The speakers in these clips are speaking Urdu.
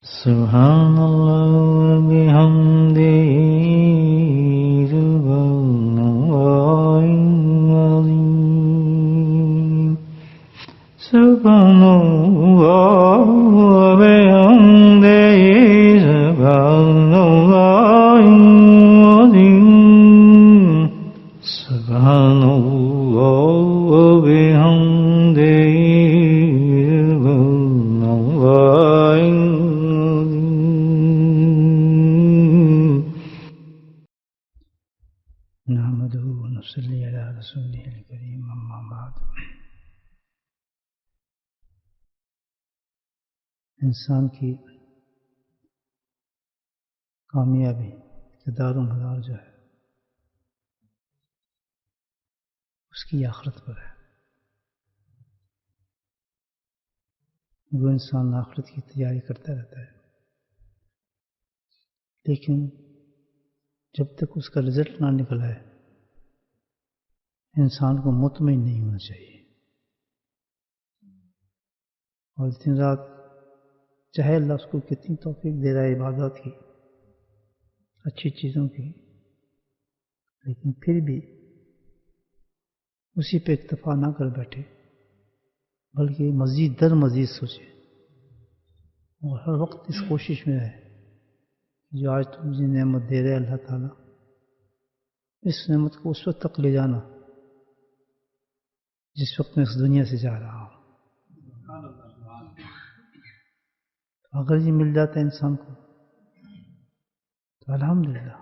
Subhanallah bihamdihi subhanallahil azim. Subhanallah bihamdihi subhanallahil azim. Subhanallah bihamdihi subhanallahil نحمده ونصلي على رسوله الكريم اما بعد. انسان کی کامیابی کا دار و مدار جو ہے اس کی آخرت پر ہے. وہ انسان آخرت کی تیاری کرتا رہتا ہے، لیکن جب تک اس کا رزلٹ نہ نکل آئے انسان کو مطمئن نہیں ہونا چاہیے، اور دن رات چاہے اللہ اس کو کتنی توفیق دے رہا ہے عبادات کی، اچھی چیزوں کی، لیکن پھر بھی اسی پہ اکتفا نہ کر بیٹھے، بلکہ مزید در مزید سوچے اور ہر وقت اس کوشش میں رہے جو آج تم مجھے نعمت دے رہے اللہ تعالیٰ، اس نعمت کو اس وقت تک لے جانا جس وقت میں اس دنیا سے جا رہا ہوں. اگر یہ مل جاتا ہے انسان کو تو الحمدللہ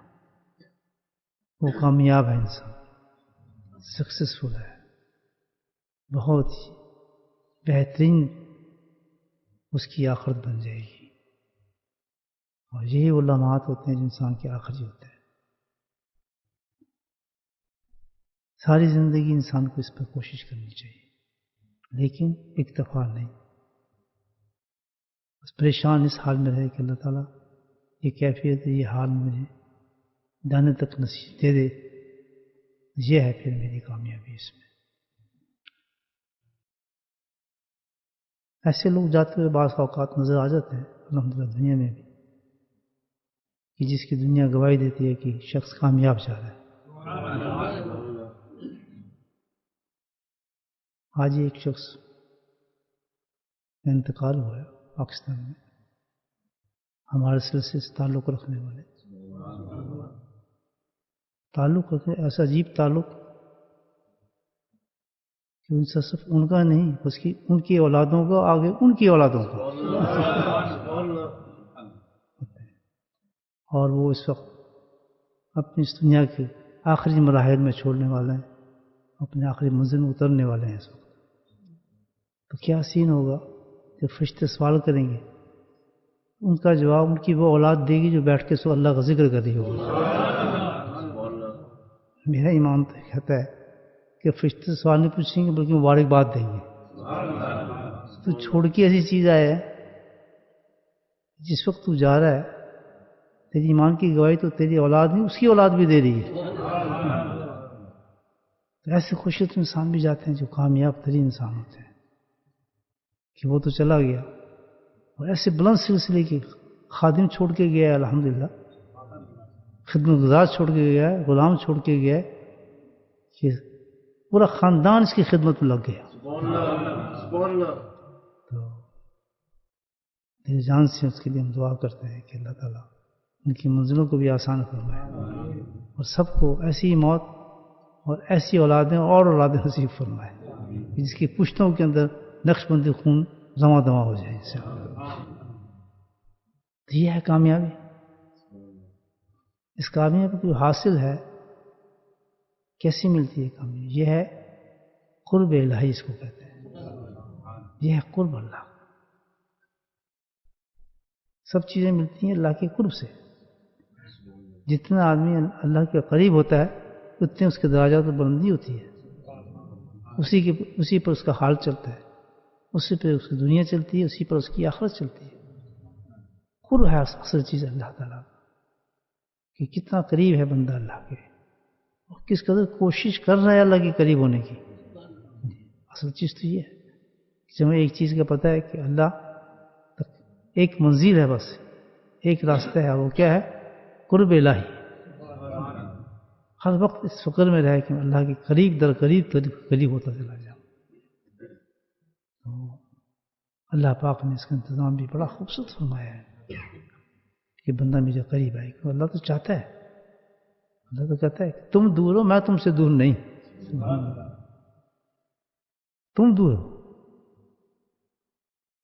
وہ کامیاب ہے، انسان سکسیسفل ہے، بہت ہی بہترین اس کی آخرت بن جائے گی. اور یہی وہ لمحات ہوتے ہیں جو انسان کے آخری ہوتے ہیں. ساری زندگی انسان کو اس پر کوشش کرنی چاہیے، لیکن اکتفا نہیں، بس پریشان اس حال میں رہے کہ اللہ تعالیٰ یہ کیفیت ہے، یہ حال مجھے جانے تک نصیب دے دے، یہ ہے پھر میری کامیابی. اس میں ایسے لوگ جاتے ہوئے بعض اوقات نظر آ جاتے ہیں الحمدللہ دنیا میں بھی، کہ جس کی دنیا گواہی دیتی ہے کہ شخص کامیاب جا رہا ہے. آج ایک شخص کا انتقال ہوا ہے پاکستان میں، ہمارے سلسلے سے تعلق رکھنے والے، ایسا عجیب تعلق کہ ان سے صرف ان کا نہیں، بس کہ ان کی اولادوں کا، آگے ان کی اولادوں کا. اور وہ اس وقت اپنی اس دنیا کے آخری مراحل میں چھوڑنے والے ہیں، اپنے آخری منزل میں اترنے والے ہیں اس وقت. تو کیا سین ہوگا کہ فرشتے سوال کریں گے، ان کا جواب ان کی وہ اولاد دے گی جو بیٹھ کے سو اللہ کا ذکر کر رہی ہوگی. میرا ایمان تو کہتا ہے کہ فرشتے سوال نہیں پوچھیں گے بلکہ مبارکباد دیں گے. تو چھوڑ کے ایسی چیز آئے ہے جس وقت تو جا رہا ہے، تیری ایمان کی گواہی تو تیری اولاد نہیں اس کی اولاد بھی دے رہی ہے. تو ایسے خوشیت انسان بھی جاتے ہیں جو کامیاب ترین انسان ہوتے ہیں کہ وہ تو چلا گیا، اور ایسے بلند سلسلے کے خادم چھوڑ کے گیا ہے، الحمدللہ خدمت گزار چھوڑ کے گیا ہے، غلام چھوڑ کے گیا ہے کہ پورا خاندان اس کی خدمت میں لگ گیا. تو دل جان سے اس کے لیے ہم دعا کرتے ہیں کہ اللہ تعالیٰ ان کی منزلوں کو بھی آسان فرمائے اور سب کو ایسی موت اور ایسی اولادیں اور اولادیں نصیب فرمائے جس کی پشتوں کے اندر نقش بندی خون جمع دما ہو جائے انشاءاللہ. تو یہ ہے کامیابی. اس کامیابی کو حاصل ہے کیسے ملتی ہے کامیابی؟ یہ ہے قرب الہی، اس کو کہتے ہیں. یہ ہے قرب اللہ. سب چیزیں ملتی ہیں اللہ کے قرب سے. جتنا آدمی اللہ کے قریب ہوتا ہے اتنے اس کے درجات پر بلندی ہوتی ہے، اسی پر اس کا حال چلتا ہے، اسی پر اس کی دنیا چلتی ہے، اسی پر اس کی آخرت چلتی ہے. قرب ہے اصل چیز اللہ تعالیٰ کہ کتنا قریب ہے بندہ اللہ کے، اور کس قدر کوشش کر رہا ہے اللہ کے قریب ہونے کی. اصل چیز تو یہ ہے کہ ہمیں ایک چیز کا پتہ ہے کہ اللہ تک ایک منزل ہے بس، ایک راستہ ہے، وہ کیا ہے؟ قرب الہی. ہر وقت اس فکر میں رہے کہ اللہ کے قریب در قریب قریب ہوتا چلا جاؤں. تو اللہ پاک نے اس کا انتظام بھی بڑا خوبصورت فرمایا ہے کہ بندہ مجھے قریب آئے. اللہ تو چاہتا ہے، اللہ تو کہتا ہے تم دور ہو، میں تم سے دور نہیں. تم دور ہو،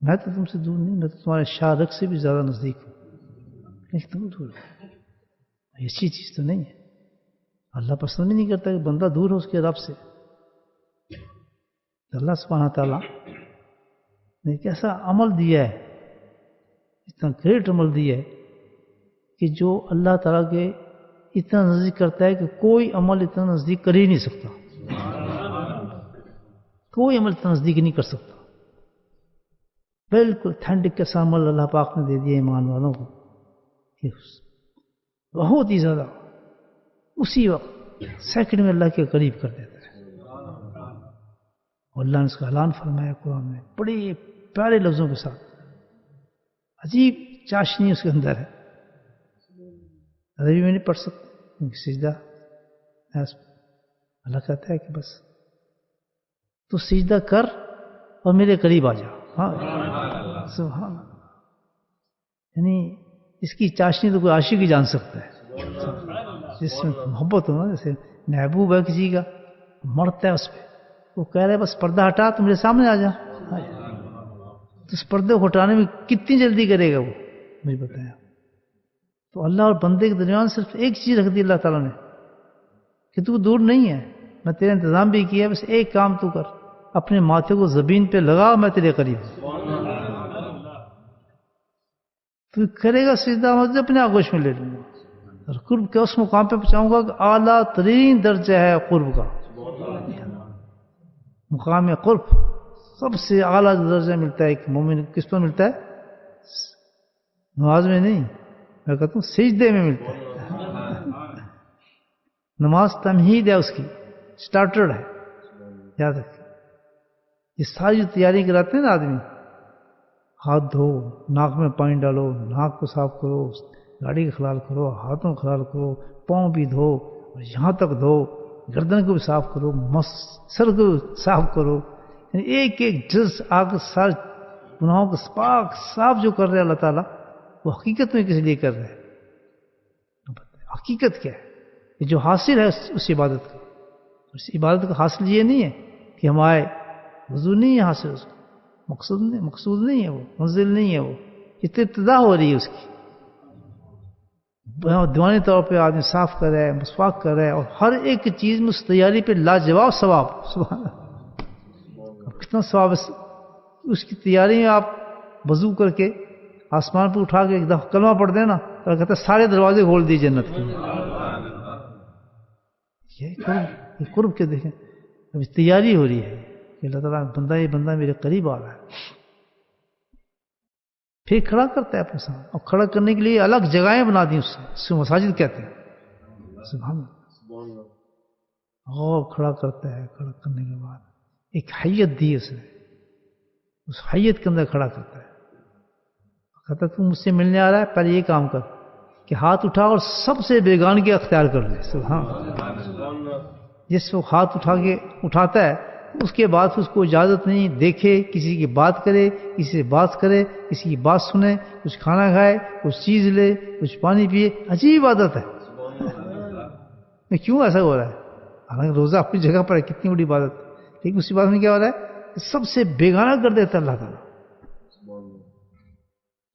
میں تو تم سے دور نہیں، میں تو تمہارے شارک سے بھی زیادہ نزدیک ہوں، لیکن تم دور ہو. ایسی چیز تو نہیں ہے. اللہ پسند بھی نہیں کرتا کہ بندہ دور ہو اس کے رب سے. اللہ سبحانہ تعالیٰ نے ایک ایسا عمل دیا ہے، اتنا گریٹ عمل دیا ہے کہ جو اللہ تعالیٰ کے اتنا نزدیک کرتا ہے کہ کوئی عمل اتنا نزدیک کر ہی نہیں سکتا. کوئی عمل اتنا نزدیک نہیں کر سکتا. بالکل ٹھنڈک کے عمل اللہ پاک نے دے دیا ایمان والوں کو کہ بہت ہی زیادہ اسی وقت سیکنڈ میں اللہ کے قریب کر دیتا ہے. اور اللہ نے اس کا اعلان فرمایا قرآن میں بڑے پیارے لفظوں کے ساتھ. عجیب چاشنی اس کے اندر ہے، عربی میں نہیں پڑھ سکتا. سجدہ اللہ کہتا ہے کہ بس تو سجدہ کر اور میرے قریب آ جا. ہاں سبحان اللہ. یعنی اس کی چاشنی تو کوئی عاشق ہی جان سکتا ہے، جس میں محبت ہو نا. جیسے محبوب ہے کسی کا، مرتا ہے اس پہ، وہ کہہ رہے بس پردہ ہٹا تو میرے سامنے آ جا. تو اس پردے کو ہٹانے میں کتنی جلدی کرے گا وہ، مجھے بتایا. تو اللہ اور بندے کے درمیان صرف ایک چیز رکھ دی اللہ تعالیٰ نے کہ تو دور نہیں ہے، میں تیرا انتظام بھی کیا، بس ایک کام تو کر، اپنے ماتھے کو زمین پہ لگا، میں تیرے قریب ہوں. تو کرے گا سجدہ، مجھے اپنے آگوش میں لے لوں گا اور قرب کے اس مقام پہ پہنچاؤں گا کہ اعلیٰ ترین درجہ ہے قرب کا. مقام قرب سب سے اعلیٰ درجہ ملتا ہے کہ مومن کس پر ملتا ہے؟ نماز میں نہیں، میں کہتا ہوں سجدے میں ملتا ہے. نماز تمہید ہے، اس کی سٹارٹر ہے. یاد رکھیں یہ ساری جو تیاری کراتے ہیں نا آدمی، ہاتھ دھو، ناک میں پانی ڈالو، ناک کو صاف کرو، گاڑی کا خلال کرو، ہاتھوں کا خلال کرو، پاؤں بھی دھو، اور یہاں تک دھو، گردن کو بھی صاف کرو، سر کو صاف کرو. یعنی ایک ایک جز آگ سارے گناہوں کو پاک صاف جو کر رہے اللہ تعالیٰ، وہ حقیقت میں کس لیے کر رہے ہیں؟ حقیقت کیا ہے؟ یہ جو حاصل ہے اس عبادت کا، اس عبادت کا حاصل یہ نہیں ہے کہ ہم آئے، وضو نہیں ہے حاصل، اس کا مقصود نہیں ہے، وہ منزل نہیں ہے، وہ ابتدا ہو رہی ہے اس کی. دیوانی طور پہ آدمی صاف کر رہا ہے، مسواک کر رہا ہے، اور ہر ایک چیز میں اس تیاری پہ لاجواب ثواب. سبحان اللہ، کتنا ثواب اس کی تیاری میں. آپ وضو کر کے آسمان پہ اٹھا کے ایک دفعہ کلمہ پڑھ دینا، تو کہتا ہے سارے دروازے کھول دیے جنت کے. یہ قرب کے دیکھیں ابھی تیاری ہو رہی ہے کہ اللہ تعالیٰ یہ بندہ میرے قریب آ رہا ہے. پھر کھڑا کرتا ہے اپنے سامنے، اور کھڑا کرنے کے لیے الگ جگہیں بنا دی اس سے مساجد کہتے ہیں. سبحان اللہ. اور کھڑا کرتا ہے، کھڑا کرنے کے بعد ایک حیت دی اس نے، اس حیت کے اندر کھڑا کرتا ہے. کہتا ہے تو مجھ سے ملنے آ رہا ہے، پہلے یہ کام کر کہ ہاتھ اٹھا اور سب سے بیگانگی اختیار کر لے. سبحان اللہ. جس کو ہاتھ اٹھاتا ہے اس کے بعد اس کو اجازت نہیں دیکھے کسی کی بات کرے، کسی سے بات کرے، کسی کی بات سنے، کچھ کھانا کھائے، کچھ چیز لے، کچھ پانی پیے. عجیب عادت ہے. کیوں ایسا ہو رہا ہے؟ حالانکہ روزہ اپنی جگہ پر ہے، کتنی بڑی عبادت، لیکن اسی بات میں کیا ہو رہا ہے؟ سب سے بیگانہ کر دیتا ہے اللہ تعالیٰ.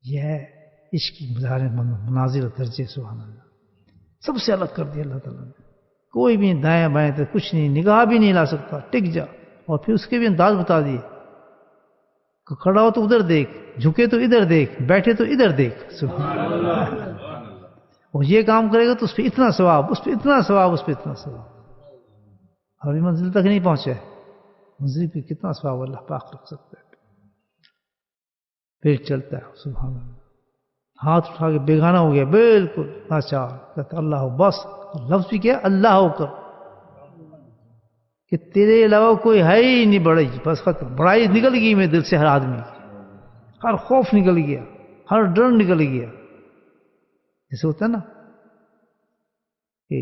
یہ ہے عشق کی مناظر درجے. سبحان اللہ. سب سے الگ کر دیا اللہ تعالیٰ نے. کوئی بھی دائیں بائیں تو کچھ نہیں، نگاہ بھی نہیں لا سکتا، ٹک جا. اور پھر اس کے بھی انداز بتا دیے کہ کھڑا ہو تو ادھر دیکھ، جھکے تو ادھر دیکھ، بیٹھے تو ادھر دیکھ. سبحان اللہ. اور یہ کام کرے گا تو اس پہ اتنا ثواب، اس پہ اتنا ثواب، اس پہ اتنا ثواب. ابھی منزل تک نہیں پہنچے، منزل پہ کتنا ثواب اللہ پاک رکھ سکتا ہے. پھر چلتا ہے. سبحان اللہ. ہاتھ اٹھا کے بیگانہ ہو گیا بالکل ناچار، کہتا اللہ بس. لفظ بھی کیا؟ اللہ ہو کر، کہ تیرے علاوہ کوئی ہے ہی نہیں. بڑائی بس ختم. بڑائی نکل گئی میرے دل سے، ہر آدمی ہر خوف نکل گیا، ہر ڈر نکل گیا. جیسے ہوتا ہے نا کہ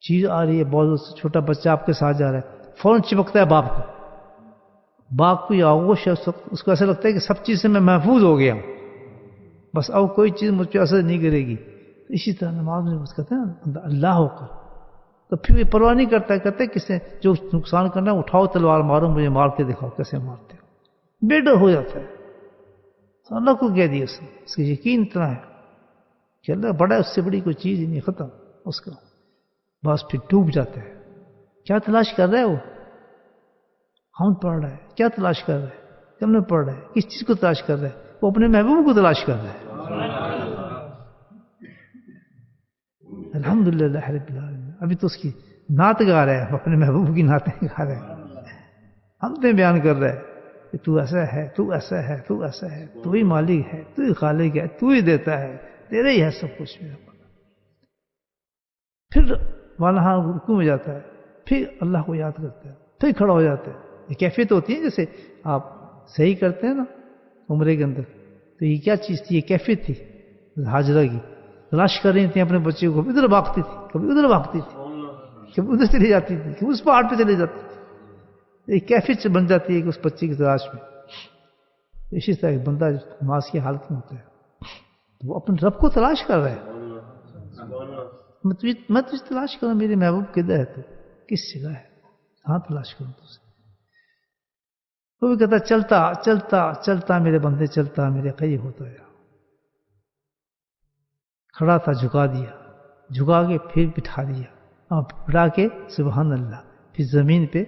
چیز آ رہی ہے بہت، چھوٹا بچہ آپ کے ساتھ جا رہا ہے، فوراً چپکتا ہے باپ کو. باپ کو یہ آغوش ہے، اس کو ایسا لگتا ہے کہ سب چیز سے میں محفوظ ہو گیا ہوں، بس اب کوئی چیز مجھ پہ اثر نہیں کرے گی. تو اسی طرح نماز میں بس کہتے ہیں نا اللہ ہو کر، تو پھر یہ پرواہ نہیں کرتا ہے، کہتے کس نے جو نقصان کرنا ہے اٹھاؤ تلوار مارو، مجھے مار کے دکھاؤ کیسے مارتے ہو. بے ڈر ہو جاتا ہے. تو اللہ کو کہہ دیا اس کا یقین اتنا ہے کہ اللہ بڑا ہے، اس سے بڑی کوئی چیز ہی نہیں، ختم اس کا. بس پھر ڈوب جاتا ہے. کیا تلاش کر رہا ہے وہ؟ ہم پڑھ رہا ہے. کیا تلاش کر رہا ہے؟ کم میں پڑھ رہا ہے. کس چیز کو تلاش کر رہا ہے؟ وہ اپنے محبوب کو تلاش کر رہا ہے. الحمدللہ رب العالمین. ابھی تو اس کی نعت گا رہے ہیں، اپنے محبوب کی نعتیں گا رہے ہیں، ہم نے بیان کر رہے ہیں کہ تو ایسا ہے، تو ایسا ہے، تو ایسا ہے، تو ہی مالک ہے، تو ہی خالق ہے، تو ہی دیتا ہے، تیرے ہی ہے سب کچھ. پھر وہاں رکوع میں جاتا ہے، پھر اللہ کو یاد کرتا ہے، پھر کھڑا ہو جاتا ہے. یہ کیفیت ہوتی ہے جیسے آپ صحیح کرتے ہیں نا عمرے کے اندر. تو یہ کیا چیز تھی؟ یہ کیفیت تھی حاجرہ کی. تلاش کر رہی تھی اپنے بچے کو، ادھر بھاگتی تھی، کبھی ادھر بھاگتی تھی، کبھی ادھر چلی جاتی تھی، کبھی اس پہاڑ پہ چلی جاتی تھی. یہ کیفیت سے بن جاتی ہے کہ اس بچے کی تلاش میں. اسی طرح ایک بندہ نماز کی حالت میں ہوتا ہے، وہ اپنے رب کو تلاش کر رہا ہے. میں تجھے تلاش کروں، میرے محبوب کدھر ہے، تو کس جگہ ہے، کہاں تلاش کروں تجھے. وہ بھی کہتا چلتا چلتا چلتا میرے بندے چلتا، میرے قریب ہوتا ہے. کھڑا تھا جھکا دیا، جھکا کے پھر بٹھا دیا، اور بٹھا کے سبحان اللہ، پھر زمین پہ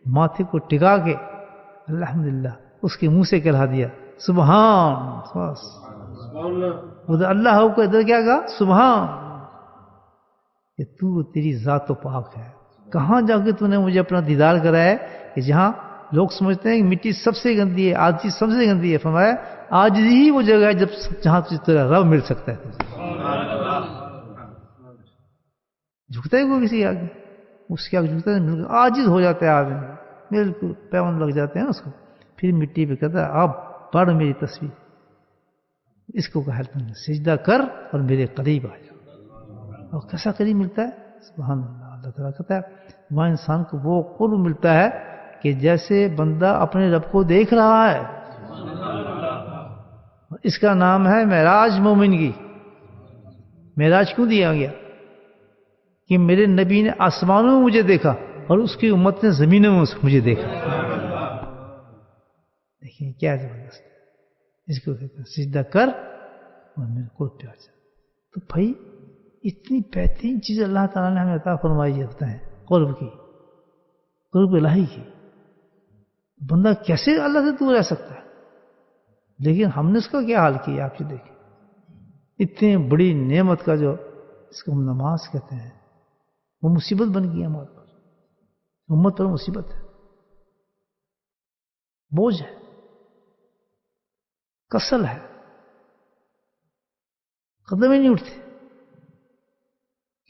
ماتھے کو ٹکا کے الحمدللہ اس کے منہ سے کہلا دیا سبحان. بس ادھر اللہ ہو کو ادھر کیا کہا سبحان، کہ تو تیری ذات و پاک ہے. کہاں جا کے تو نے مجھے اپنا دیدار کرایا ہے کہ جہاں لوگ سمجھتے ہیں کہ مٹی سب سے گندی ہے، آج چیز سب سے گندی ہے. فرمایا آج ہی وہ جگہ ہے جہاں تجھے تیرا رب مل سکتا ہے. جھکتا ہے کوئی کسی آگے؟ اس کے آگے جھکتا ہے، عاجز ہو جاتا ہے آدمی، بالکل پیون لگ جاتے ہیں اس کو. پھر مٹی پہ کہتا ہے اب پڑھ میری تصویر. اس کو کہا سجدہ کر اور میرے قریب آ جا. اور کیسا قریب ملتا ہے؟ سبحان اللہ. اللہ تعالیٰ کہتا ہے وہاں انسان کو وہ قرب ملتا ہے کہ جیسے بندہ اپنے رب کو دیکھ رہا ہے. اس کا نام ہے معراج مومن کی. معراج کیوں دیا گیا؟ کہ میرے نبی نے آسمانوں میں مجھے دیکھا اور اس کی امت نے زمینوں میں مجھے دیکھا. دیکھیں کیا زبردست ہے. اس کو کہتے ہیں سجدہ کر اور میرے قرب پہ آ جا. تو بھائی اتنی بہترین چیز اللہ تعالیٰ نے ہمیں عطا فرمائی ہے قرب کی، قرب الہی کی. بندہ کیسے اللہ سے دور رہ سکتا ہے؟ لیکن ہم نے اس کا کیا حال کیا آپ یہ دیکھیں. اتنی بڑی نعمت کا جو اس کو ہم نماز کہتے ہیں وہ مصیبت بن گئی ہمارے پر. امت پر مصیبت ہے، بوجھ ہے، کسل ہے، قدم ہی نہیں اٹھتے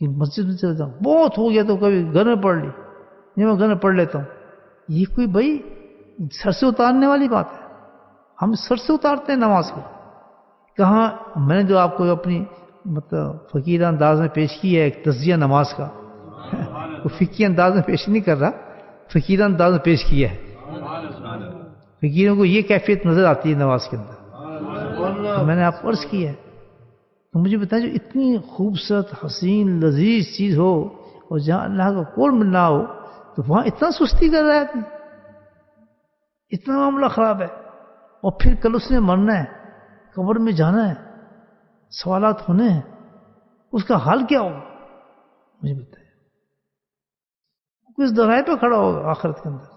کہ مسجد میں چلے جاؤں. بہت ہو گیا تو کبھی گھر میں پڑھ لی، نہیں میں گھر میں پڑھ لیتا ہوں. یہ کوئی بھائی سر سے اتارنے والی بات ہے؟ ہم سر سے اتارتے ہیں نماز کو. کہاں میں نے جو آپ کو اپنی مطلب فقیر انداز میں پیش کی ہے ایک تزیہ نماز کا، وہ فقی انداز میں پیش نہیں کر رہا، فقیر انداز میں پیش کیا ہے. فقیروں کو یہ کیفیت نظر آتی ہے نماز کے اندر. تو میں نے آپ کو عرض کی ہے. تو مجھے بتائیں جو اتنی خوبصورت حسین لذیذ چیز ہو اور جہاں اللہ کا قرب ملنا ہو تو وہاں اتنا سستی کر رہا ہے آدمی، اتنا معاملہ خراب ہے. اور پھر کل اس نے مرنا ہے، قبر میں جانا ہے، سوالات ہونے ہیں، اس کا حال کیا ہوگا مجھے بتائیں. کس دہائے پہ کھڑا ہوگا آخرت کے اندر،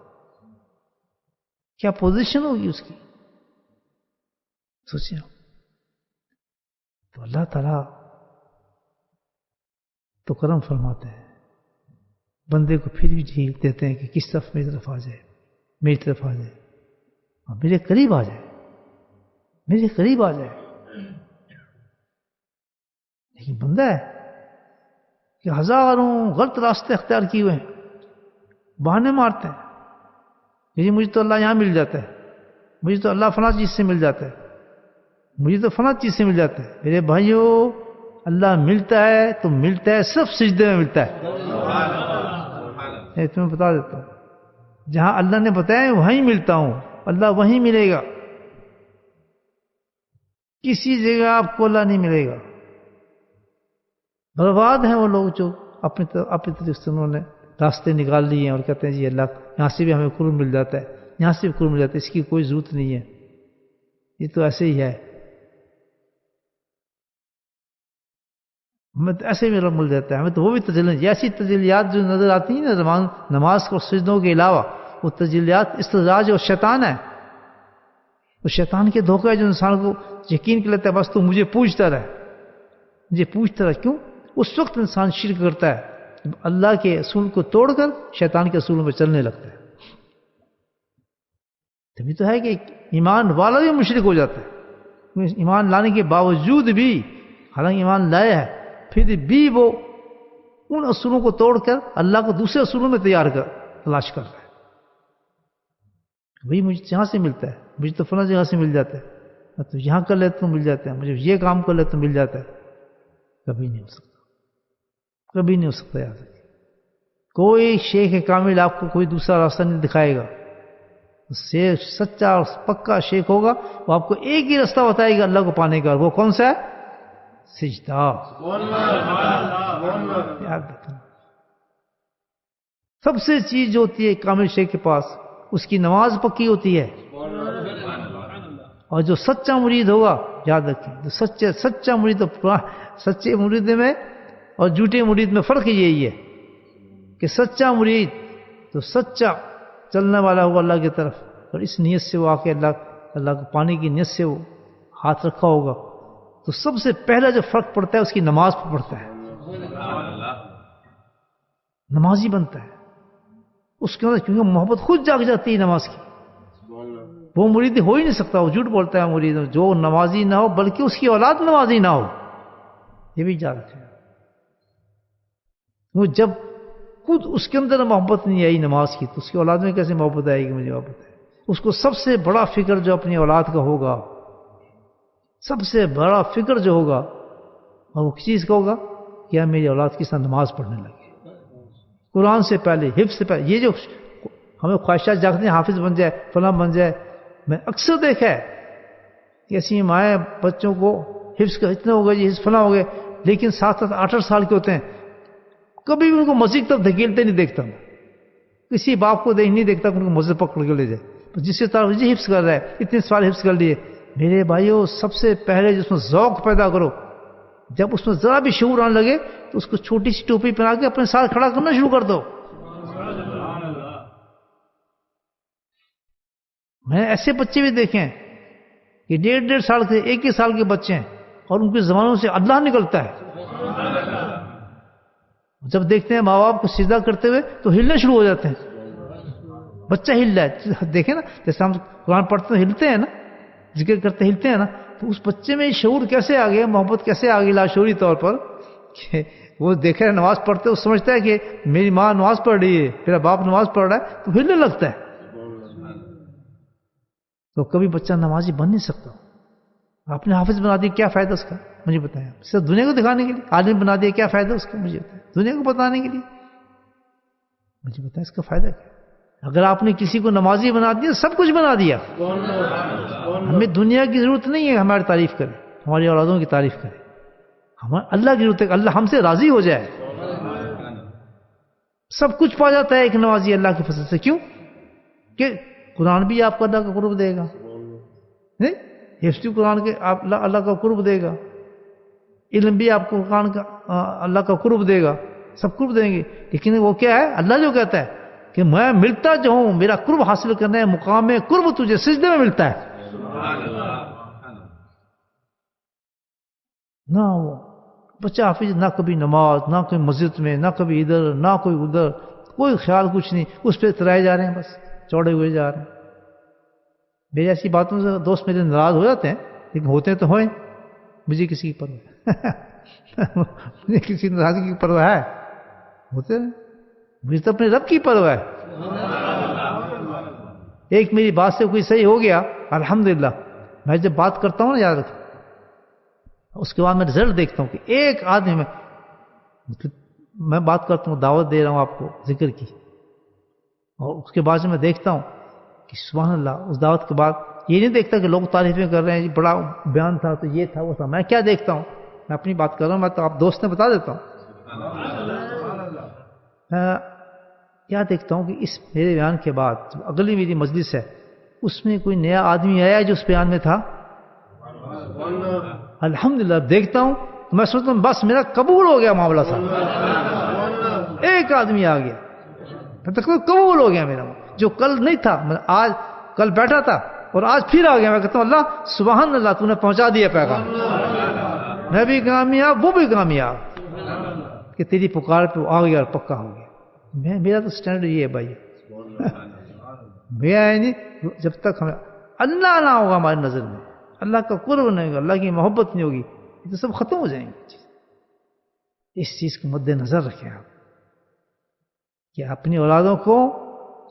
کیا پوزیشن ہوگی اس کی، سوچیں. تو اللہ تعالیٰ تو کرم فرماتے ہیں، بندے کو پھر بھی جھیل دیتے ہیں کہ کس طرف میری طرف آ جائے، میری طرف آ جائے اور میرے قریب آ جائے، میرے قریب آ جائے. لیکن بندہ ہے کہ ہزاروں غلط راستے اختیار کیے ہوئے ہیں، بہانے مارتے ہیں کہ مجھے تو اللہ یہاں مل جاتا ہے، مجھے تو اللہ فلاں چیز سے مل جاتا ہے. مجھے تو فلاں چیز سے مل جاتا ہے. میرے بھائیوں اللہ ملتا ہے تو ملتا ہے صرف سجدے میں ملتا ہے. میں تمہیں بتا دیتا ہوں جہاں اللہ نے بتایا وہیں ملتا ہوں, اللہ وہیں ملے گا, کسی جگہ آپ کو اللہ نہیں ملے گا. برباد ہیں وہ لوگ جو اپنی طرف سے انہوں نے راستے نکال لیے ہیں اور کہتے ہیں جی اللہ یہاں سے بھی ہمیں قرب مل جاتا ہے, یہاں سے بھی قرب مل جاتا ہے, اس کی کوئی ضرورت نہیں ہے, یہ تو ایسے ہی ہے, ہمیں تو ایسے بھی رب مل جاتا ہے. ہمیں تو وہ بھی تجلیات, ایسی تجلیات جو نظر آتی ہیں نا نماز اور سجدوں کے علاوہ, وہ تجلیات استدراج اور شیطان ہے. وہ شیطان کے دھوکہ ہے جو انسان کو یقین کر لیتا ہے بس تو مجھے پوچھتا رہے, مجھے پوچھتا رہے. کیوں؟ اس وقت انسان شرک کرتا ہے جب اللہ کے اصول کو توڑ کر شیطان کے اصولوں پہ چلنے لگتا ہے. تبھی تو ہے کہ ایمان والا بھی مشرک ہو جاتا ہے. ایمان لانے کے باوجود بھی, حالانکہ ایمان لایا ہے, پھر بھی وہ ان اصولوں کو توڑ کر اللہ کو دوسرے اصولوں میں تلاش کر رہا ہے. بھائی مجھے یہاں سے ملتا ہے, مجھے تو فلاں جگہ سے مل جاتا ہے, میں تو یہاں کر لیتا ہوں مل جاتا ہے, مجھے یہ کام کر لیتا ہوں مل جاتا ہے. کبھی نہیں ہو سکتا, کبھی نہیں ہو سکتا. یاد رکھیے کوئی شیخ کامل آپ کو کوئی دوسرا راستہ نہیں دکھائے گا. سچا اور پکا شیخ ہوگا وہ آپ کو ایک ہی راستہ بتائے گا اللہ کو پانے کا, وہ کون سا ہے؟ سجدہ. یاد رکھنا سب سے چیز جو ہوتی ہے کامل شیخ کے پاس, اس کی نماز پکی ہوتی ہے. اور جو سچا مرید ہوگا, یاد رکھیں, جو سچا مرید, سچے مرید میں اور جھوٹے مرید میں فرق یہی ہے کہ سچا مرید تو سچا چلنے والا ہوگا اللہ کی طرف, اور اس نیت سے وہ آ کے اللہ کو پانے کی نیت سے وہ ہاتھ رکھا ہوگا, تو سب سے پہلا جو فرق پڑتا ہے اس کی نماز پر پڑتا ہے. نمازی بنتا ہے اس کے اندر, کیونکہ محبت خود جاگ جاتی ہے نماز کی. وہ مرید ہو ہی نہیں سکتا, وہ جھوٹ بولتا ہے مرید جو نمازی نہ ہو بلکہ اس کی اولاد نمازی نہ ہو. یہ بھی یاد رکھیں, وہ جب خود اس کے اندر محبت نہیں آئی نماز کی تو اس کی اولاد میں کیسے محبت آئے گی؟ مجھے محبت ہے. اس کو سب سے بڑا فکر جو اپنی اولاد کا ہوگا, سب سے بڑا فکر جو ہوگا, اور وہ کس چیز کا ہوگا؟ کیا میری اولاد کس طرح نماز پڑھنے لگے, قرآن سے پہلے, حفظ سے پہلے. یہ جو ہمیں خواہشات جاگتے ہیں حافظ بن جائے, فلاں بن جائے, میں اکثر دیکھا ہے کہ ایسی مائیں بچوں کو حفظ کا اتنا ہوگا جی حفظ فلاں ہو گئے, لیکن 7-8 سال کے ہوتے ہیں, کبھی بھی ان کو مسجد تک دھکیلتے نہیں دیکھتا. کسی باپ کو نہیں دیکھتا کہ ان کو مسجد پکڑ کے لے جائے. جس سے طرح جی حفظ کر رہا ہے, اتنے سال حفظ کر لیے. میرے بھائیوں سب سے پہلے جس میں ذوق پیدا کرو, جب اس میں ذرا بھی شعور آنے لگے تو اس کو چھوٹی سی ٹوپی پہنا کے اپنے ساتھ کھڑا کرنا شروع کر دو. میں نے ایسے بچے بھی دیکھے ہیں کہ 1.5 سال کے 1 سال کے بچے ہیں اور ان کے زبانوں سے اللہ نکلتا ہے. جب دیکھتے ہیں ماں باپ کو سجدہ کرتے ہوئے تو ہلنے شروع ہو جاتے ہیں. بچہ ہل رہا ہے, دیکھیں نا جیسے ہم قرآن پڑھتے ہیں ہلتے ہیں نا, ذکر کرتے ہلتے ہیں نا, تو اس بچے میں شعور کیسے آ گیا, محبت کیسے آ گئی لاشعوری طور پر, کہ وہ دیکھ رہا ہے نماز پڑھتے وہ سمجھتا ہے کہ میری ماں نماز پڑھ رہی ہے, میرا باپ نماز پڑھ رہا ہے, تو ہلنے لگتا ہے. تو کبھی بچہ نمازی بن نہیں سکتا. آپ نے حافظ بنا دیا, کیا فائدہ اس کا؟ مجھے بتائیں. صرف دنیا کو دکھانے کے لیے عالم بنا دیا, کیا فائدہ اس کا؟ مجھے بتائیں. دنیا کو بتانے کے لیے مجھے بتائیں اس کا فائدہ کیا؟ اگر آپ نے کسی کو نمازی بنا دیا سب کچھ بنا دیا. ہمیں دنیا کی ضرورت نہیں ہے ہماری تعریف کرے, ہماری اولادوں کی تعریف کرے. ہمیں اللہ کی ضرورت ہے کہ اللہ ہم سے راضی ہو جائے. سب کچھ پا جاتا ہے ایک نمازی اللہ کے فضل سے. کیوں؟ کہ قرآن بھی آپ کو اللہ کا قرب دے گا, حفظ قرآن کے اللہ کا قرب دے گا, علم بھی آپ کو قرآن کا اللہ کا قرب دے گا, سب قرب دیں گے. لیکن وہ کیا ہے؟ اللہ جو کہتا ہے کہ میں ملتا جو ہوں, میرا قرب حاصل کرنا ہے, مقام قرب تجھے سجدے میں ملتا ہے. نہ وہ بچہ حافظ, نہ کبھی نماز, نہ کوئی مسجد میں, نہ کبھی ادھر, نہ کوئی ادھر, کوئی خیال کچھ نہیں, اس پہ اترائے جا رہے ہیں, بس چوڑے ہوئے جا رہے ہیں. میری ایسی باتوں سے دوست میرے ناراض ہو جاتے ہیں, لیکن ہوتے تو ہوئے, مجھے کسی کی پرواہ مجھے کسی ناراضگی کی پرواہ ہے؟ ہوتے ہیں, مجھے تو اپنے رب کی پرواہ ہے. ایک میری بات سے کوئی صحیح ہو گیا الحمدللہ. میں جب بات کرتا ہوں نا, یاد رکھ, اس کے بعد میں رزلٹ دیکھتا ہوں کہ ایک آدمی میں بات کرتا ہوں، دعوت دے رہا ہوں آپ کو ذکر کی، اور اس کے بعد میں دیکھتا ہوں کہ سبحان اللہ، اس دعوت کے بعد یہ نہیں دیکھتا کہ لوگ تعریفیں کر رہے ہیں، بڑا بیان تھا تو یہ تھا وہ تھا. میں کیا دیکھتا ہوں؟ میں اپنی بات کر رہا ہوں، میں تو آپ دوست نے بتا دیتا ہوں. میں کیا دیکھتا ہوں کہ اس میرے بیان کے بعد جو اگلی میری مجلس ہے اس میں کوئی نیا آدمی آیا جو اس بیان میں تھا. الحمدللہ دیکھتا ہوں تو میں سوچتا ہوں بس میرا قبول ہو گیا معاملہ صاحب. ایک آدمی آ گیا قبول ہو گیا میرا، جو کل نہیں تھا، میں آج کل بیٹھا تھا اور آج پھر آ گیا. میں کہتا ہوں اللہ سبحان اللہ، تو نے پہنچا دیا پیغام. میں بھی کامیاب، وہ بھی کامیاب کہ تیری پکار پہ آ گیا اور پکا ہو گیا. میرا تو سٹینڈرڈ یہ ہے بھائی. جب تک ہمیں اللہ نہ ہوگا ہماری نظر میں، اللہ کا قرب نہیں ہوگا، اللہ کی محبت نہیں ہوگی، یہ تو سب ختم ہو جائیں گے. اس چیز کو مد نظر رکھیں آپ کہ اپنی اولادوں کو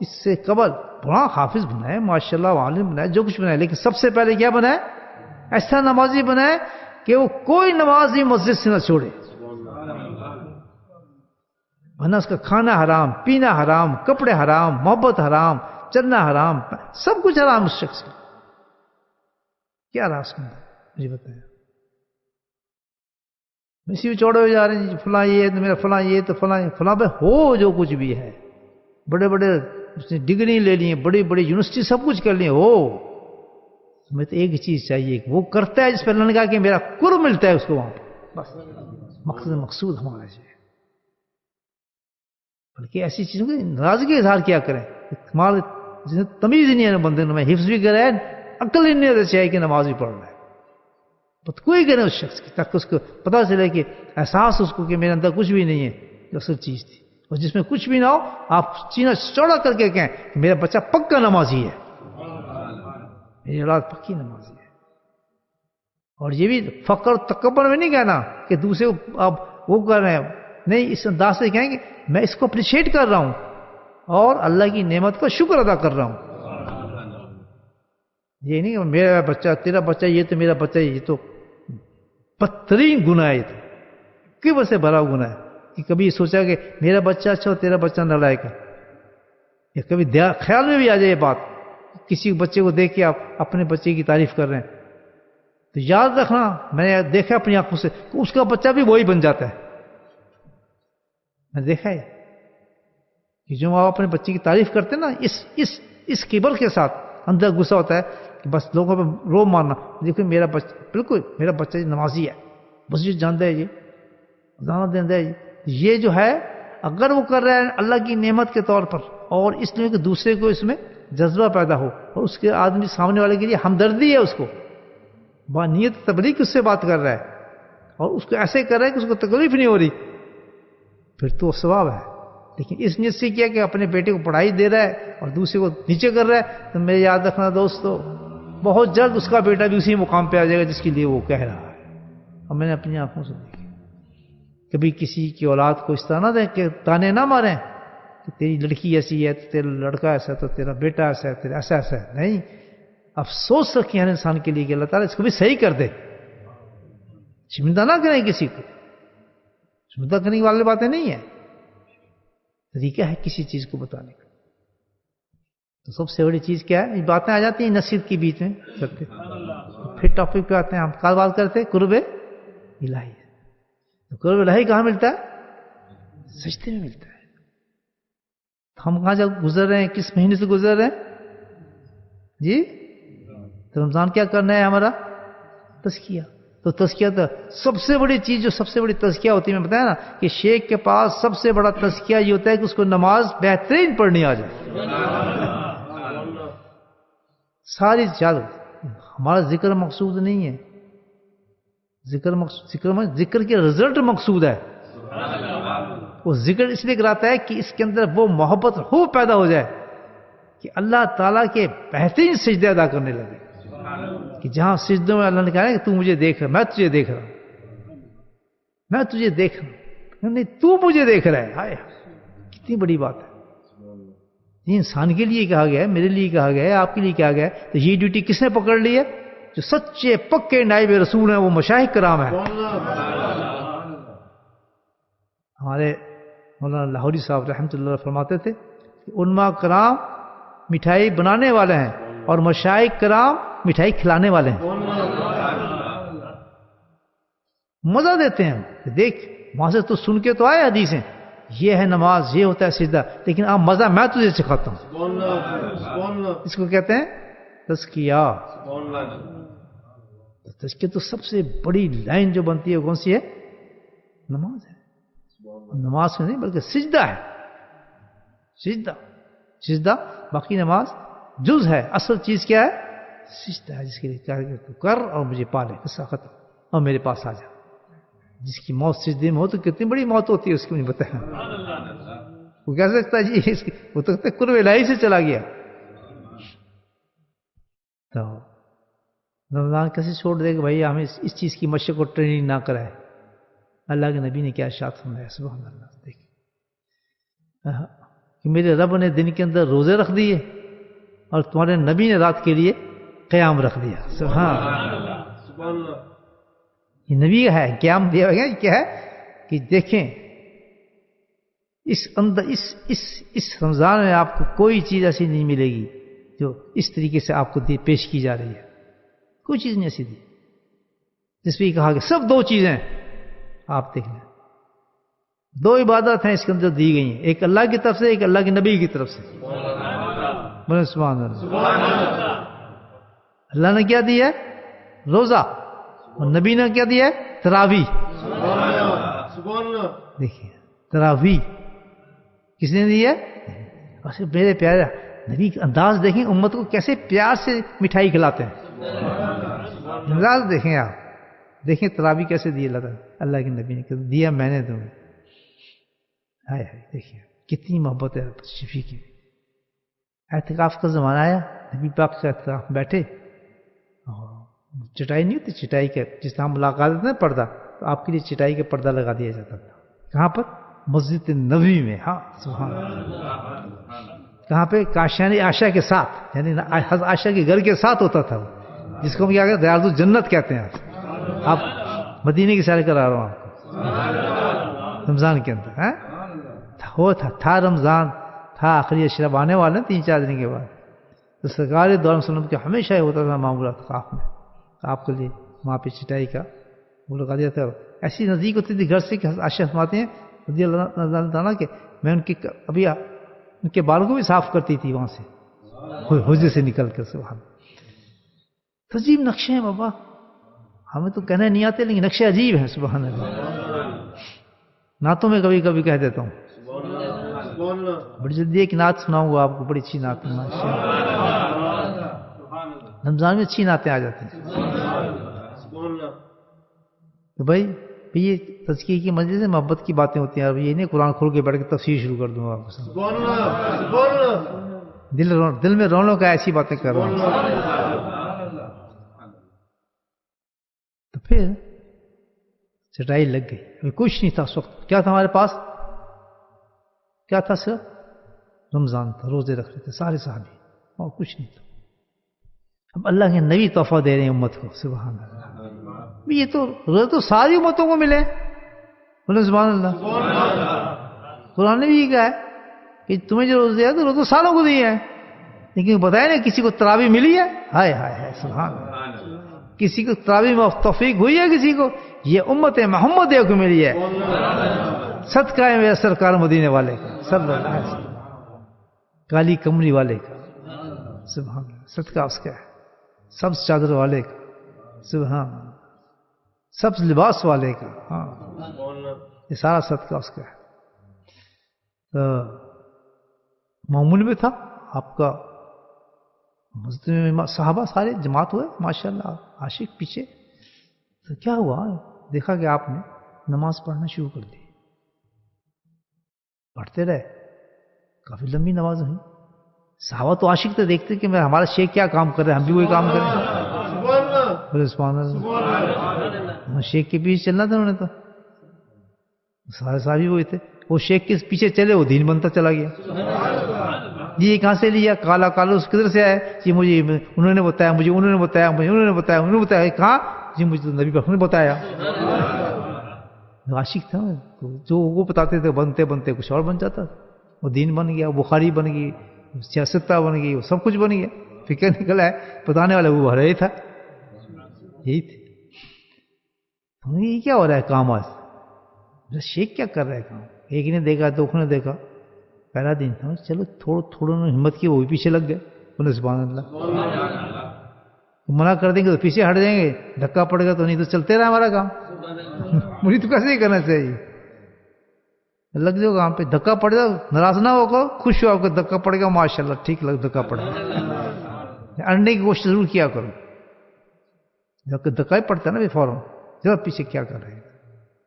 اس سے قبل بڑا حافظ بنائے، ماشاءاللہ عالم بنائے، جو کچھ بنائے، لیکن سب سے پہلے کیا بنائے؟ ایسا نمازی بنائے کہ وہ کوئی نمازی مسجد سے نہ چھوڑے، ورنہ اس کا کھانا حرام، پینا حرام، کپڑے حرام، محبت حرام، چلنا حرام، سب کچھ حرام. اس شخص کا کیا رہا اس کے اندر مجھے بتائیں. اسی میں چوڑے ہو جا رہے ہیں، فلاں یہ تو میرا فلاں یہ تو فلاں فلاں پہ ہو جو کچھ بھی ہے، بڑے بڑے ڈگری لے لیے، بڑی بڑی یونیورسٹی سب کچھ کر لیے، ہو میں تو ایک چیز چاہیے کہ وہ کرتا ہے جس پہ اللہ نے کہا کہ میرا قرب ملتا ہے اس کو وہاں پہ، بس مقصود ہمارا ہے. بلکہ ایسی چیزوں کی ناراضگی اظہار کیا کریں. ہمارے تمیز ہی نہیں ہے بندے میں، حفظ بھی کرے، عقل ہی نہیں ہوتا چاہیے کہ نماز بھی پڑھ رہا ہے. بس کوئی کرے اس شخص کی، تاکہ اس کو پتہ چلے کہ احساس اس کو کہ میرے اندر کچھ بھی نہیں ہے، جو اصل چیز تھی. اور جس میں کچھ بھی نہ ہو آپ سینہ چوڑا کر کے کہیں کہ میرا بچہ پکا نمازی ہے، میری اولاد پکی نمازی ہے. اور یہ بھی فخر تکبر میں نہیں کہنا کہ دوسرے کو آپ وہ کر رہے ہیں، نہیں، اس انداز سے کہیں کہ میں اس کو اپریشیٹ کر رہا ہوں اور اللہ کی نعمت کا شکر ادا کر رہا ہوں. یہ نہیں کہ میرا بچہ تیرا بچہ، یہ تو میرا بچہ، یہ تو بدترین گناہ ہے، یہ تو کبر سے بھرا گناہ ہے. کہ کبھی سوچا کہ میرا بچہ اچھا ہو تیرا بچہ نالائق ہے، یا کبھی خیال میں بھی آ جائے یہ بات، کسی بچے کو دیکھ کے آپ اپنے بچے کی تعریف کر رہے ہیں، تو یاد رکھنا میں نے دیکھا اپنی آنکھوں سے کہ اس کا بچہ بھی وہی بن جاتا ہے. میں دیکھا ہے کہ جو آپ اپنے بچے کی تعریف کرتے ہیں نا، اس کبر کے ساتھ اندر غصہ ہوتا ہے کہ بس لوگوں پہ رو مارنا، دیکھو میرا بچہ بالکل میرا بچہ نمازی ہے، بس یہ جانتا ہے، یہ جانا دینا ہے. یہ جو ہے اگر وہ کر رہا ہے اللہ کی نعمت کے طور پر، اور اس لیے کہ دوسرے کو اس میں جذبہ پیدا ہو، اور اس کے آدمی سامنے والے کے لیے ہمدردی ہے، اس کو بانیت تبلیغ اس سے بات کر رہا ہے اور اس کو ایسے کر رہا ہے کہ اس کو تکلیف نہیں ہو رہی، پھر تو ثواب ہے. لیکن اس نیت سے کیا کہ اپنے بیٹے کو پڑھائی دے رہا ہے اور دوسرے کو نیچے کر رہا ہے، تو میرے یاد رکھنا دوستو، بہت جلد اس کا بیٹا بھی اسی مقام پہ آ جائے گا جس کے لیے وہ کہہ رہا ہے. اور میں نے اپنی آنکھوں سے دیکھا. کبھی کسی کی اولاد کو اس طرح نہ دیں کہ تانے نہ ماریں کہ تیری لڑکی ایسی ہے تو تیرا لڑکا ایسا ہے تو تیرا بیٹا ایسا ہے، تیرا ایسا ایسا ہے. نہیں، افسوس رکھیں ہر انسان کے لیے کہ اللہ تعالیٰ اس کو بھی صحیح کر دے. شرمندہ نہ کریں کسی کو، شرمندہ کرنے والی باتیں نہیں ہیں، طریقہ ہے کسی چیز کو بتانے کا. تو سب سے بڑی چیز کیا ہے؟ یہ باتیں آ جاتی ہیں نصیحت کے بیچ میں کرتے، پھر ٹاپک پہ آتے ہیں. ہم کیا بات کرتے ہیں؟ قرب الہی. تو قرب الہی کہاں ملتا ہے؟ سجدے میں ملتا ہے. ہم کہاں جب گزر رہے ہیں، کس مہینے سے گزر رہے ہیں جی؟ تو رمضان کیا کرنا ہے ہمارا؟ تزکیہ. تو تزکیہ تو سب سے بڑی چیز، جو سب سے بڑی تزکیہ ہوتی ہے، میں بتایا نا کہ شیخ کے پاس سب سے بڑا تزکیہ یہ ہوتا ہے کہ اس کو نماز بہترین پڑھنی آ جائے. ساری چیز ہمارا ذکر مقصود نہیں ہے، ذکر کے رزلٹ مقصود ہے. وہ ذکر اس لیے کراتا ہے کہ اس کے اندر وہ محبت ہو پیدا ہو جائے کہ اللہ تعالیٰ کے بہترین سجدے ادا کرنے لگے. کہ جہاں سجدوں میں اللہ نے کہا ہے کہ تو مجھے دیکھ رہا، میں تجھے دیکھ رہا ہوں، میں تجھے دیکھ رہا ہوں، نہیں تو مجھے دیکھ رہا ہے. ہائے کتنی بڑی بات ہے. یہ انسان کے لیے کہا گیا ہے، میرے لیے کہا گیا ہے، آپ کے لیے کہا گیا ہے. تو یہ ڈیوٹی کس نے پکڑ لی ہے؟ جو سچے پکے نائب رسول ہیں وہ مشائخ کرام ہیں. ہمارے مولانا لاہوری صاحب رحمۃ اللہ فرماتے تھے کہ علماء کرام مٹھائی بنانے والے ہیں اور مشائخ کرام مٹھائی کھلانے والے ہیں. مزہ دیتے ہیں کہ دیکھ وہاں سے تو سن کے تو آئے حدیثیں، یہ ہے نماز، یہ ہوتا ہے سجدہ، لیکن اب مزہ میں تجھے سکھاتا ہوں. اس کو کہتے ہیں تزکیہ. تزکیہ تو سب سے بڑی لائن جو بنتی ہے کون سی ہے؟ نماز ہے. نماز سے نہیں بلکہ سجدہ ہے. سجدہ باقی نماز جز ہے، اصل چیز کیا ہے؟ سجدہ ہے، جس کے لیے کر اور مجھے پالے، قصہ ختم، اور میرے پاس آ جا. جس کی موت سجدے میں ہو تو کتنی بڑی موت ہوتی ہے اس کی مجھے بتایا. وہ کہہ سکتا ہے جی وہ تو قرب الہی سے چلا گیا. تو رمضان کیسے چھوڑ دے کہ بھائی ہمیں اس چیز کی مشق اور ٹریننگ نہ کرائے. اللہ کے نبی نے کیا ارشاد فرمایا، سبحان اللہ. دیکھیں کہ میرے رب نے دن کے اندر روزے رکھ دیے اور تمہارے نبی نے رات کے لیے قیام رکھ دیا. سبحان اللہ. یہ نبی کا ہے قیام دیا گیا. کیا ہے کہ دیکھیں اس رمضان میں آپ کو کوئی چیز ایسی نہیں ملے گی جو اس طریقے سے آپ کو پیش کی جا رہی ہے. کوئی چیز نہیں ایسی دی جس پہ کہا کہ سب دو چیزیں آپ دیکھ لیں. دو عبادت ہیں اس کے اندر دی گئی ہیں، ایک اللہ کی طرف سے، ایک اللہ کے نبی کی طرف سے. بولے سبحان اللہ. اللہ نے کیا دیا ہے؟ روزہ. اور نبی نے کیا دیا ہے؟ تراویح. دیکھیے تراویح کس نے دی ہے؟ میرے پیارے نبی کا انداز دیکھیں، امت کو کیسے پیار سے مٹھائی کھلاتے ہیں. انداز دیکھیں آپ، دیکھیں تراویح کیسے دی اللہ کے نبی نے دیا. میں نے تمہیں ہائے ہائے دیکھیے کتنی محبت ہے شفیع کی. اعتکاف کا زمانہ آیا، نبی پاک کا اعتکاف بیٹھے، چٹائی نہیں ہوتی، چٹائی کا جس طرح ملاقات ہوتے ہیں پردہ، تو آپ کے لیے چٹائی کا پردہ لگا دیا جاتا تھا. کہاں پر؟ مسجد نبوی میں. ہاں سبحان اللہ. کہاں پہ؟ کاشانی عائشہ کے ساتھ، یعنی حضرت عائشہ کے گھر کے ساتھ ہوتا تھا وہ، جس کو ہم کیا کہتے ہیں ریاض الجنت کہتے ہیں. آپ مدینے کی سیر کرا رہا ہوں آپ کو رمضان کے اندر. تھا رمضان، تھا آخری اشرف آنے والے 3-4 دن کے بعد. تو سرکار دو علیہ وسلم کے ہمیشہ یہ ہوتا تھا معمولات اعتکاف میں، آپ کے لیے وہاں پہ چٹائی کا وہ لگا دیا تھا. ایسی نزدیک ہوتی تھی گھر سے کہ عائشہ فرماتے ہیں رضی اللہ عنہ کہ میں ان کے بالوں کو بھی صاف کرتی تھی وہاں سے حجرے سے نکل کر. سبحان اللہ. عجیب نقشے ہیں بابا، ہمیں تو کہنے نہیں آتے لیکن نقشے عجیب ہیں. سبحان اللہ. نعتوں میں کبھی کبھی کہہ دیتا ہوں. بڑی جلدی ایک نعت سناؤں گا آپ کو، بڑی اچھی نعت. رمضان میں اچھی نعتیں آ جاتی ہیں. تو بھائی یہ تزکیے کی مجلس سے محبت کی باتیں ہوتی ہیں. اب یہ نہیں قرآن کھول کے بیٹھ کے تفسیر شروع کر دوں آپ کو. دل میں رونق کا ایسی باتیں کر رہا ہوں. تو پھر چٹائی لگ گئی، کچھ نہیں تھا اس وقت. کیا تھا ہمارے پاس؟ کیا تھا؟ صرف رمضان تھا، روزے رکھ رہے تھے سارے صحابی، اور کچھ نہیں تھا. اب اللہ کے نبی تحفہ دے رہے ہیں امت کو. سبحان اللہ. یہ تو روزے تو ساری امتوں کو ملے. بولے سبحان اللہ. قرآن نے بھی یہ کہا ہے کہ تمہیں جو روزے دیا تو روزے سالوں کو دیے ہیں، لیکن بتایا نا کسی کو تراویح ملی ہے. ہائے ہائے ہائے سبحان اللہ. کسی کو تراویح میں توفیق ہوئی ہے، کسی کو یہ امت محمد کو ملی ہے. صدقہ ہے میرے سرکار مدینے والے کا صلی اللہ علیہ وسلم، کالی کمری والے کا. سبحان اللہ. صدقہ اس کا ہے، سبز چادر والے کا. سبحان اللہ. سبز لباس والے کا. ہاں یہ سارا صدقہ اس کا ہے. تو معمول میں تھا آپ کا مسجد میں صحابہ سارے جماعت ہوئے ماشاءاللہ، عاشق پیچھے. تو کیا ہوا؟ دیکھا کہ آپ نے نماز پڑھنا شروع کر دی. پڑھتے رہے، کافی لمبی نماز ہوئی. صحابہ تو عاشق تھے، دیکھتے کہ ہمارا شیخ کیا کام کر رہے ہیں، ہم بھی وہی کام کریں. بولے سبحان اللہ. شیخ کے پیچھے چلنا تھا انہوں نے. تو سارے صحابی وہی تھے، وہ شیخ کے پیچھے چلے، وہ دین بنتا چلا گیا. یہ کہاں سے لیا, کالا کالا اس کدھر سے آیا, یہ مجھے انہوں نے بتایا, مجھے انہوں نے بتایا, مجھے انہوں نے بتایا, انہوں نے بتایا. کہاں جی, مجھے تو نبی پاک نے بتایا. عاشق تھا جو وہ بتاتے تھے, بنتے بنتے کچھ اور بن جاتا. وہ دین بن گیا, بخاری بن گئی, سیاستہ بن گئی, وہ سب کچھ بن گیا. فکر نکلا ہے, بتانے والا وہ رہے تھا, یہی تھے. یہ کیا ہو رہا ہے کام آج, شیخ کیا کر رہا ہے کام. ایک نے دیکھا, دو نے دیکھا, پہلا دن تھا, چلو تھوڑا ہمت کی, وہ بھی پیچھے لگ گئے. بولے سبحان اللہ. منع کر دیں گے تو پیچھے ہٹ جائیں گے, دھکا پڑے گا تو نہیں تو چلتے رہا ہمارا کام. مجھے تو کیسے ہی کرنا چاہیے, لگ جاؤ کام پہ. دھکا پڑے گا ناراض نہ ہوگا, خوش ہو آپ کو دھکا پڑے گا, ماشاء اللہ ٹھیک لگ دھکا پڑے گا. اڑنے کی کوشش ضرور کیا کرو, جب دھکا ہی پڑتا ہے نا فوراً, ذرا پیچھے کیا کر رہے ہیں.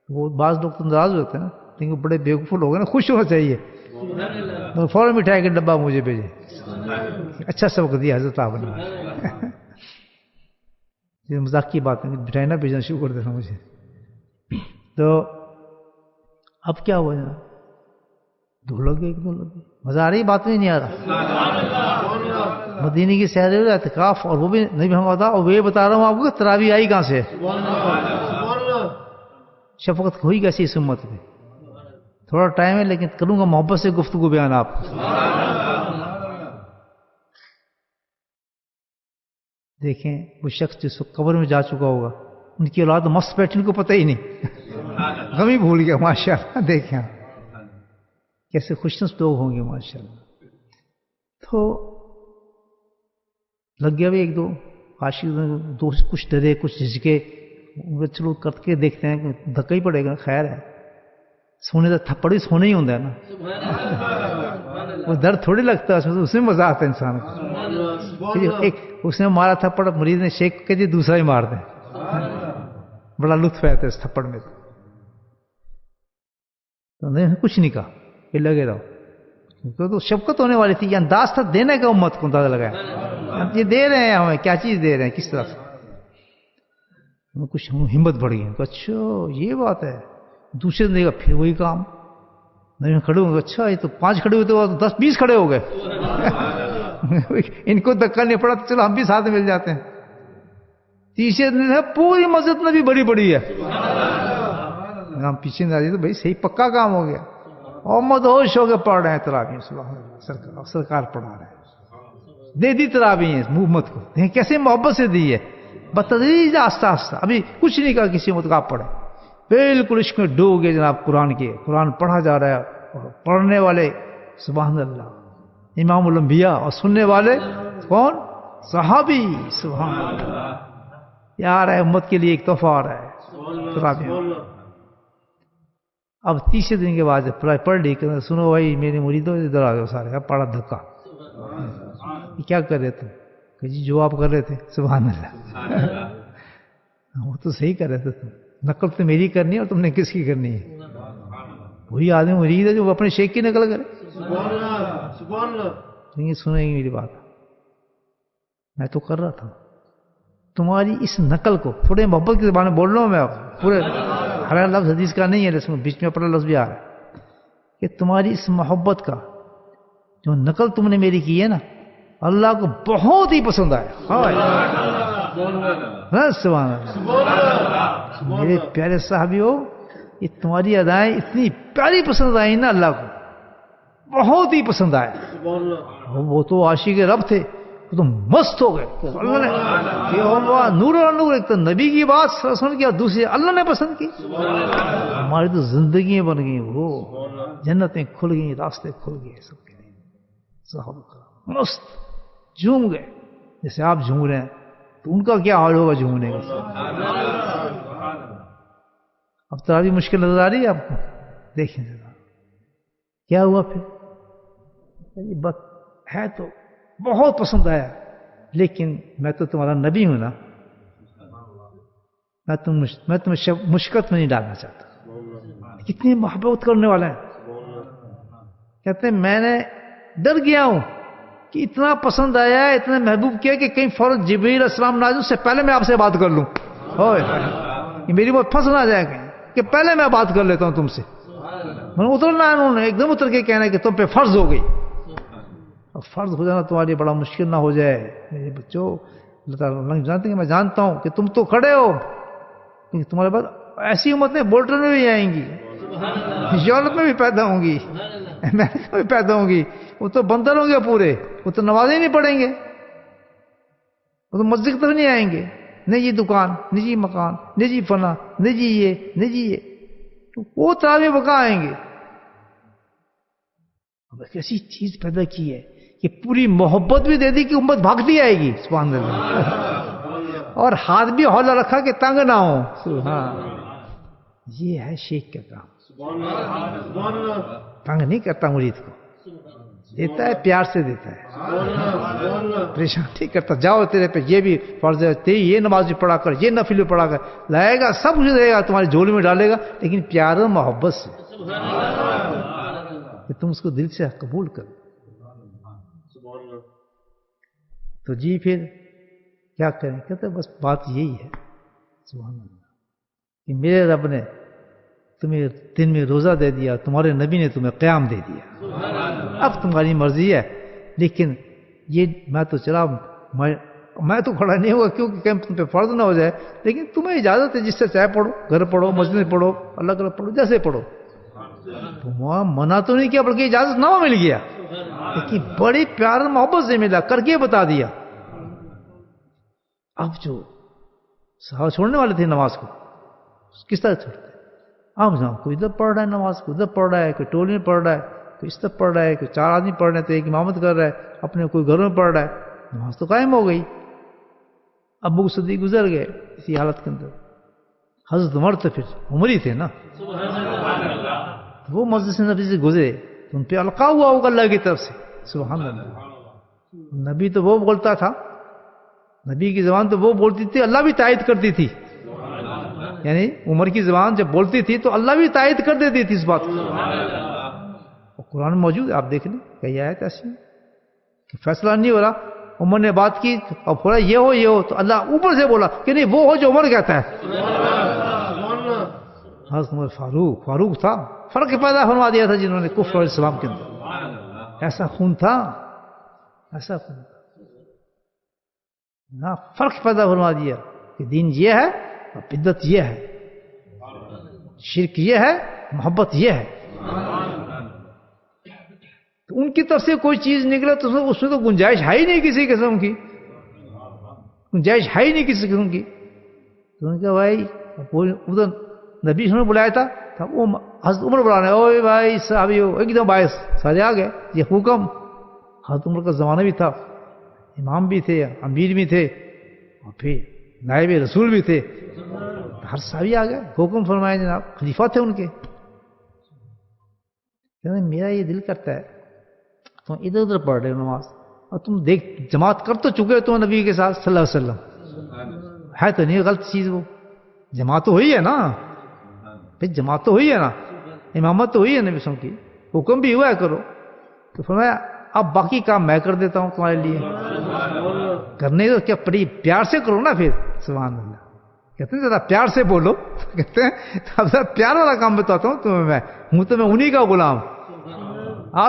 وہ بعض لوگ تو ناراض ہوتے ہیں نا, لیکن بڑے بیوقوف لوگ ہیں نا, خوش ہونا چاہیے. فوراً مٹھائی کے ڈبہ مجھے بھیجے, اچھا سبق دیا حضرت آپ نے. یہ مذاق کی بات ہے, مٹھائی نہ بھیجنا شروع کر دینا مجھے. تو اب کیا ہوا جناب, دو لگ گئے, ایک دو لگ گئے. مزہ آ رہی بات میں نہیں آ رہا. مدینے کی سیر اعتکاف, اور وہ بھی نہیں بتا, اور وہ بتا رہا ہوں آپ کو تراویح آئی کہاں سے, شفقت ہوئی کیسی اس امت میں. تھوڑا ٹائم ہے لیکن کروں گا محبت سے گفتگو بیان آپ. دیکھیں وہ شخص جس قبر میں جا چکا ہوگا, ان کی اولاد مست بیٹھی, ان کو پتہ ہی نہیں, غم ہی بھول گیا. ماشاء اللہ دیکھیں کیسے خوش نصیب لوگ ہوں گے ماشاء اللہ. تو لگ گیا بھی ایک دو عاشق, دو کچھ ڈرے کچھ جھجکے. چلو کر کے دیکھتے ہیں کہ دھکا ہی پڑے گا, خیر ہے. سونے کا تھپڑ بھی سونے ہی ہوتا ہے نا, وہ درد تھوڑی لگتا ہے, اس میں مزہ آتا ہے انسان کو. ایک اس نے مارا تھپڑ, مریض نے شیک کے دیے, دوسرا ہی مار دیں, بڑا لطف آتا ہے اس تھپڑ میں. تو نہیں کچھ نہیں کہا کہ لگے رہو, تو شفقت ہونے والی تھی. یہ انداز تھا دینے کا, امت کو اندازہ لگایا یہ دے رہے ہیں ہمیں, کیا چیز دے رہے ہیں, کس طرح سے. کچھ ہمت بڑھ گئی. اچھا یہ بات ہے. دوسرے دن دیکھا پھر وہی کام, نہیں کھڑے ہوں گے, اچھا یہ تو 5 کھڑے ہوئے تو 10-20 کھڑے ہو گئے. ان کو دھکا نہیں پڑا تو چلو ہم بھی ساتھ مل جاتے ہیں. تیسرے دن پوری مسجد میں بھی بڑی بڑی ہے, ہم پیچھے نہ آئیے تو بھائی صحیح پکا کام ہو گیا. اور مدہوش ہو کے پڑھ رہے ہیں تراویح, سرکار پڑھا رہے ہیں, دے دی تراویح امت کو. دیکھیں کیسے محبت سے دی ہے, بتدریج آہستہ آہستہ. ابھی کچھ نہیں کہا کسی امت کو آپ پڑھیں, بالکل عشق میں ڈوب گئے جناب قرآن کے. قرآن پڑھا جا رہا ہے, اور پڑھنے والے سبحان اللہ امام الانبیاء, اور سننے والے کون, صحابی. سبحان اللہ, یہ آ رہا ہے امت کے لیے ایک تحفہ آ رہا ہے. اب تیسرے دن کے بعد پڑھ لی کہ سنو بھائی میرے مریدوں ادھر آ گئے سارے. اب پڑا دھکا, کیا کر رہے تھے, کہ جی جو آپ کر رہے تھے. سبحان اللہ, وہ تو صحیح کر رہے تھے, نقل تو میری کرنی ہے اور تم نے کس کی کرنی ہے. وہی آدمی مرید ہے جو اپنے شیخ کی نقل کرے. یہ سنیں گے میری بات, میں تو کر رہا تھا. تمہاری اس نقل کو, تھوڑے محبت کی زبان میں بول رہا ہوں میں, آپ پورے ہر لفظ حدیث کا نہیں ہے, لیکن بیچ میں اپنا لفظ بھی آ رہا ہے کہ تمہاری اس محبت کا جو نقل تم نے میری کی ہے نا, اللہ کو بہت ہی پسند آیا. سبحان اللہ. میرے پیارے صحابیوں, یہ تمہاری ادائیں اتنی پیاری پسند آئی نا, اللہ کو بہت ہی پسند آیا. وہ تو عاشق رب تھے, وہ تو مست ہو گئے. اللہ نے نور اور نور, ایک تو نبی کی بات سن کیا, دوسری اللہ نے پسند کی. ہماری تو زندگیاں بن گئی, وہ جنتیں کھل گئی, راستے کھل گئے سب کے لیے. صحابہ مست جھوم گئے جیسے آپ جھوم رہے ہیں, تو ان کا کیا حال ہوگا جھومنے کا. اب تو ابھی مشکل نظر آ رہی ہے آپ کو, دیکھیں ذرا کیا ہوا پھر. بات ہے تو بہت پسند آیا, لیکن میں تو تمہارا نبی ہوں نا, میں تمہیں مشقت میں نہیں ڈالنا چاہتا. کتنی محبت کرنے والے ہیں. کہتے ہیں میں نے ڈر گیا ہوں کہ اتنا پسند آیا ہے, اتنا محبوب کیا کہ کہیں فوراً جبریل السلام نازل سے پہلے میں آپ سے بات کر لوں. یہ میری بات پھنس نہ جائے گا کہ پہلے میں بات کر لیتا ہوں تم سے. میں اترنا ہے, انہوں نے ایک دم اتر کے کہنا ہے کہ تم پہ فرض ہو گئی. اور فرض ہو جانا تمہارے لیے بڑا مشکل نہ ہو جائے. میرے بچوں، اللہ تعالیٰ جانتے ہیں کہ میں جانتا ہوں کہ تم تو کھڑے ہو، کیونکہ تمہارے بعد ایسی امتیں بولٹن میں بھی آئیں گی، یورپ میں بھی پیدا ہوں گی، امریکہ میں بھی پیدا ہوں گی. وہ تو بندر ہوں گے پورے، وہ تو نمازیں ہی نہیں پڑھیں گے، وہ تو مسجد تک نہیں آئیں گے. نجی دکان، نجی مکان، نجی فنا، نجی یہ، نجی یہ. وہ تراویح وہ کہاں آئیں گے؟ اب ایک ایسی چیز پیدا کی ہے کہ پوری محبت بھی دے دی کہ امت بھاگتی آئے گی. سبحان اللہ. اور ہاتھ بھی حوالہ رکھا کہ تنگ نہ ہو. سبحان، یہ ہے شیخ کا کام. تنگ نہیں کرتا مرید کو، دیتا ہے پیار سے دیتا ہے، پریشان نہیں کرتا. جاؤ تیرے پہ یہ بھی فرض ہے، تیری یہ نماز بھی پڑھا کر، یہ نفل بھی پڑھا کر، لائے گا سب کچھ دے گا، تمہاری جھولی میں ڈالے گا، لیکن پیار و محبت سے کہ تم اس کو دل سے قبول کرو. تو جی پھر کیا کریں؟ کہتے بس بات یہی ہے سبحان اللہ کہ میرے رب نے تمہیں دن میں روزہ دے دیا، تمہارے نبی نے تمہیں قیام دے دیا. اب تمہاری مرضی ہے، لیکن یہ میں تو چلا، میں تو کھڑا نہیں ہوگا کیونکہ کہ تم پہ فرض نہ ہو جائے، لیکن تمہیں اجازت ہے جس سے چاہے پڑھو، گھر پڑھو، مسجد میں پڑھو، اللہ تعالیٰ پڑھو، جیسے پڑھو. تو وہاں منع تو نہیں کیا بلکہ اجازت نامہ مل گیا، لیکن بڑی پیار محبت سے ملا، کر کے بتا دیا. اب جو صحابہ چھوڑنے والے تھے نماز کو، کس طرح چھوڑتے؟ اب جاؤ، کوئی ادھر پڑھ رہا ہے نماز، کوئی ادھر پڑھ رہا ہے، کوئی ٹولی میں پڑھ رہا ہے، کوئی اس طرف پڑھ رہا ہے، کوئی 4 آدمی پڑھ رہے ہیں تو ایک امامت کر رہا ہے، اپنے کوئی گھروں میں پڑھ رہا ہے. نماز تو قائم ہو گئی. ابو صدیق گزر گئے اسی حالت کے اندر. حضرت عمر تو پھر عمر ہی تھے نا، وہ مسجد نبی سے گزرے تو ان پہ القاء ہوا ہوگا اللہ کی طرف سے. سبحان اللہ. نبی تو وہ بولتا تھا، نبی کی زبان تو وہ بولتی تھی، اللہ بھی تائید کرتی تھی. یعنی عمر کی زبان جب بولتی تھی تو اللہ بھی تائید کر دیتی تھی اس بات کو. اور قرآن میں موجود ہے، آپ دیکھ لیں کئی آیت ایسی کہ فیصلہ نہیں ہو رہا، عمر نے بات کی اور بولا یہ ہو یہ ہو، تو اللہ اوپر سے بولا کہ نہیں وہ ہو جو عمر کہتا ہے. حضرت عمر فاروق تھا، فرق پیدا فرما دیا تھا جنہوں نے کفر اور اسلام کے اندر. ایسا خون تھا، ایسا خون تھا نہ، فرق پیدا فرما دیا کہ دین یہ ہے اور بدعت یہ ہے، شرک یہ ہے، محبت یہ ہے. تو ان کی طرف سے کوئی چیز نکلے تو اس میں تو گنجائش ہے ہی نہیں کسی قسم کی، گنجائش ہے ہی نہیں کسی قسم کی. تو ان کا بھائی ادھر نبی نے بلایا تھا، وہ حضرت عمر بلانے، اوے بھائی صحابی ہو، ایک دم باعث سارے آ گئے. یہ حکم حضرت عمر کا زمانہ بھی تھا، امام بھی تھے، امیر بھی تھے، اور پھر نائب رسول بھی تھے. ہر صحابی آ گئے، حکم فرمائے جناب، خلیفہ تھے ان کے. میرا یہ دل کرتا ہے تم ادھر ادھر پڑھ رہے ہو نماز، اور تم دیکھ جماعت کر تو چکے ہو تم نبی کے ساتھ صلی اللہ علیہ وسلم، ہے تو نہیں غلط چیز، وہ جماعت تو ہوئی ہے نا، پھر جماعت تو ہوئی ہے نا، امامت تو ہوئی ہے نبی کی، حکم بھی ہوا ہے کرو. تو فرمایا اب باقی کام میں کر دیتا ہوں تمہارے لیے. کرنے تو کیا بڑی پیار سے کرو نا پھر. سبحان اللہ. کہتے ہیں ذرا پیار سے بولو، کہتے ہیں اب ذرا پیار والا کام بتاتا ہوں تمہیں، میں ہوں تو میں انہی کا غلام.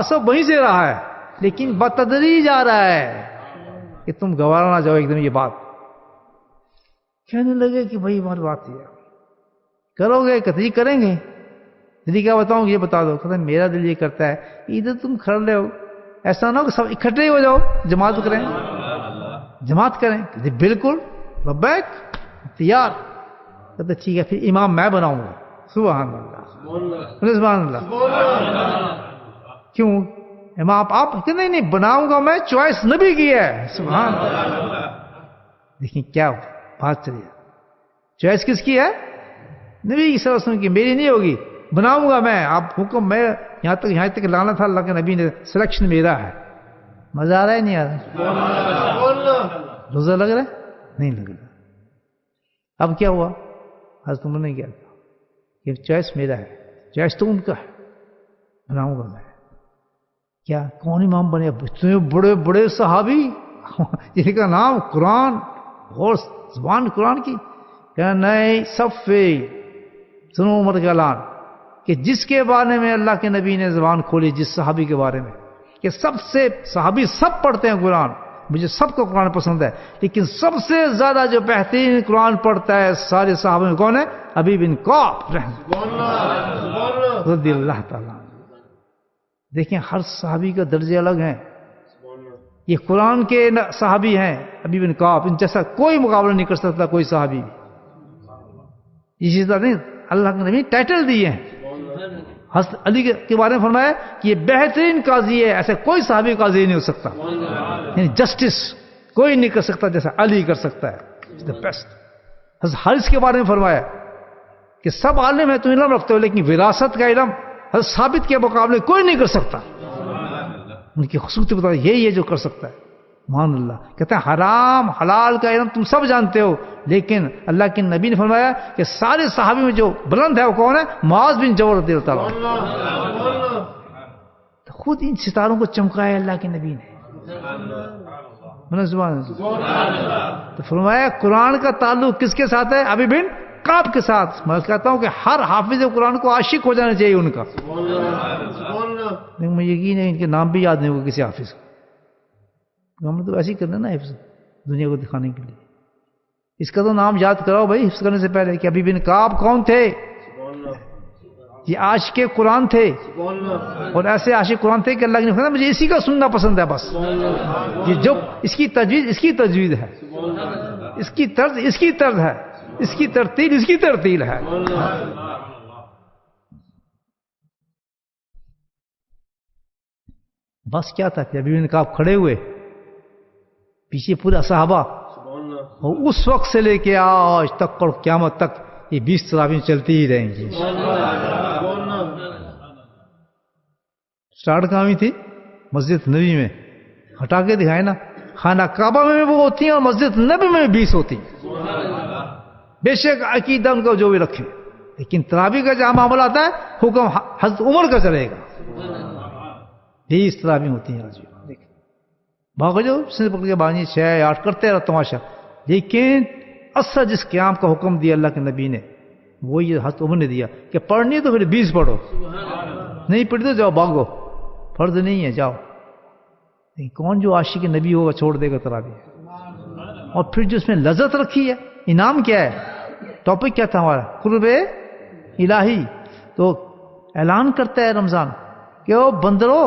سب وہیں سے رہا ہے، لیکن بتدریج آ رہا ہے کہ تم گوارا نہ جاؤ ایک دم یہ بات. کہنے لگے کہ بھائی ہماری بات یہ کرو گے، کتنی کریں گے، دلی کیا بتاؤں یہ بتا دو. کہتے ہیں میرا دل یہ کرتا ہے ادھر تم کھڑ رہے ہو، ایسا نہ ہو کہ سب اکٹھے ہو جاؤ جماعت کریں، جماعت کریں. کہتے بالکل لبیک تیار. کہتے ٹھیک ہے پھر امام میں بناؤں گا. سبحان اللہ، سبحان اللہ. کیوں امام آپ کہ نہیں بناؤں گا میں، چوائس نبی کی ہے. سبحان اللہ. دیکھیں کیا بات چلی، چوائس کس کی ہے؟ نبی کی صلی اللہ علیہ وسلم کی، میری نہیں ہوگی. بناؤں گا میں، آپ حکم میں، یہاں تک لانا تھا اللہ کے نبی نے، سلیکشن میرا ہے. مزہ آ رہا ہے نہیں آ رہا؟ روزہ لگ رہا ہے نہیں لگ رہا. اب کیا ہوا؟ حضرت عمر نے کیا کہا کہ چوائس میرا ہے، چوائس تو ان کا ہے، بناؤں گا میں. کیا کون امام بنے؟ اتنے بڑے بڑے صحابی جن کا نام قرآن اور زبان قرآن کی. کہ نہیں سب سنو عمر کا اعلان کہ جس کے بارے میں اللہ کے نبی نے زبان کھولی، جس صحابی کے بارے میں کہ سب سے صحابی سب پڑھتے ہیں قرآن، مجھے سب کو قرآن پسند ہے، لیکن سب سے زیادہ جو بہترین قرآن پڑھتا ہے سارے صحابہ میں کون ہے؟ ابی بن کعب رضی اللہ تعالیٰ۔ دیکھیں ہر صحابی کا درجے الگ ہیں، یہ قرآن کے صحابی ہیں ابی بن کعب، ان جیسا کوئی مقابلہ نہیں کر سکتا کوئی صحابی بھی۔ یہ چیز نہیں، اللہ کے نبی ٹائٹل دیے ہیں، حضرت علی کے بارے میں فرمایا کہ یہ بہترین قاضی ہے، ایسا کوئی صحابی قاضی نہیں ہو سکتا، یعنی جسٹس کوئی نہیں کر سکتا جیسا علی کر سکتا ہے، the best۔ حضرت حارث کے بارے میں فرمایا کہ سب عالم ہے تم علم رکھتے ہو، لیکن وراثت کا علم حضرت ثابت کے مقابلے کوئی نہیں کر سکتا، ان کی خصوصیت بتا یہی ہے جو کر سکتا ہے، مان اللہ۔ کہتے ہیں حرام حلال کا علم تم سب جانتے ہو، لیکن اللہ کے نبی نے فرمایا کہ سارے صحابی میں جو بلند ہے وہ کون ہے؟ معاذ بن جبل رضی اللہ تعالیٰ۔ خود ان ستاروں کو چمکایا اللہ کے نبی نے، تو فرمایا قرآن کا تعلق کس کے ساتھ ہے؟ ابی بن کعب کے ساتھ۔ میں کہتا ہوں کہ ہر حافظ قرآن کو عاشق ہو جانا چاہیے ان کا، لیکن مجھے یقین ہے ان کے نام بھی یاد نہیں ہوگا کسی حافظ کو، ہم نے تو ایسے ہی کرنا نا حفظ دنیا کو دکھانے کے لیے۔ اس کا تو نام یاد کراؤ بھائی حفظ کرنے سے پہلے کہ ابی بن کعب کون تھے؟ یہ عاشق قرآن تھے، اور ایسے عاشق قرآن تھے کہ اللہ نے فرمایا مجھے اسی کا سننا پسند ہے بس، یہ جو اس کی تجوید اس کی تجوید ہے، اس کی طرز اس کی طرز ہے، اس کی ترتیل اس کی ترتیل ہے۔ بس کیا تھا کہ ابی بن کعب کھڑے ہوئے، پیچھے پورا صحابہ، اور اس وقت سے لے کے آج تک اور قیامت تک یہ 20 تراویح چلتی ہی رہیں گی۔ سٹارٹ کہاں ہوئی تھی؟ مسجد نبی میں، ہٹا کے دکھائے نا، خانہ کعبہ میں وہ ہوتی ہیں اور مسجد نبی میں 20 ہوتی ہیں، بے شک عقیدہ ان کو جو بھی رکھے، لیکن تراویح کا جہاں معاملہ آتا ہے حکم حضرت عمر کا چلے گا، 20 تراویح ہوتی ہیں۔ آج بھاگو جو سن پکڑ کے بانی 6 8 کرتے رہا تماشا، لیکن اصل جس قیام کا حکم دیا اللہ کے نبی نے وہ یہ حضرت عمر نے دیا کہ پڑھنی ہے تو پھر 20 پڑھو، نہیں پڑھی تو جاؤ بھاگو، فرض نہیں ہے جاؤ۔ لیکن کون جو عاشق نبی ہوگا چھوڑ دے گا تراویح؟ اور پھر جو اس میں لذت رکھی ہے، انعام کیا ہے؟ ٹاپک کیا تھا ہمارا؟ قرب الہی۔ تو اعلان کرتا ہے رمضان کہ او بندرو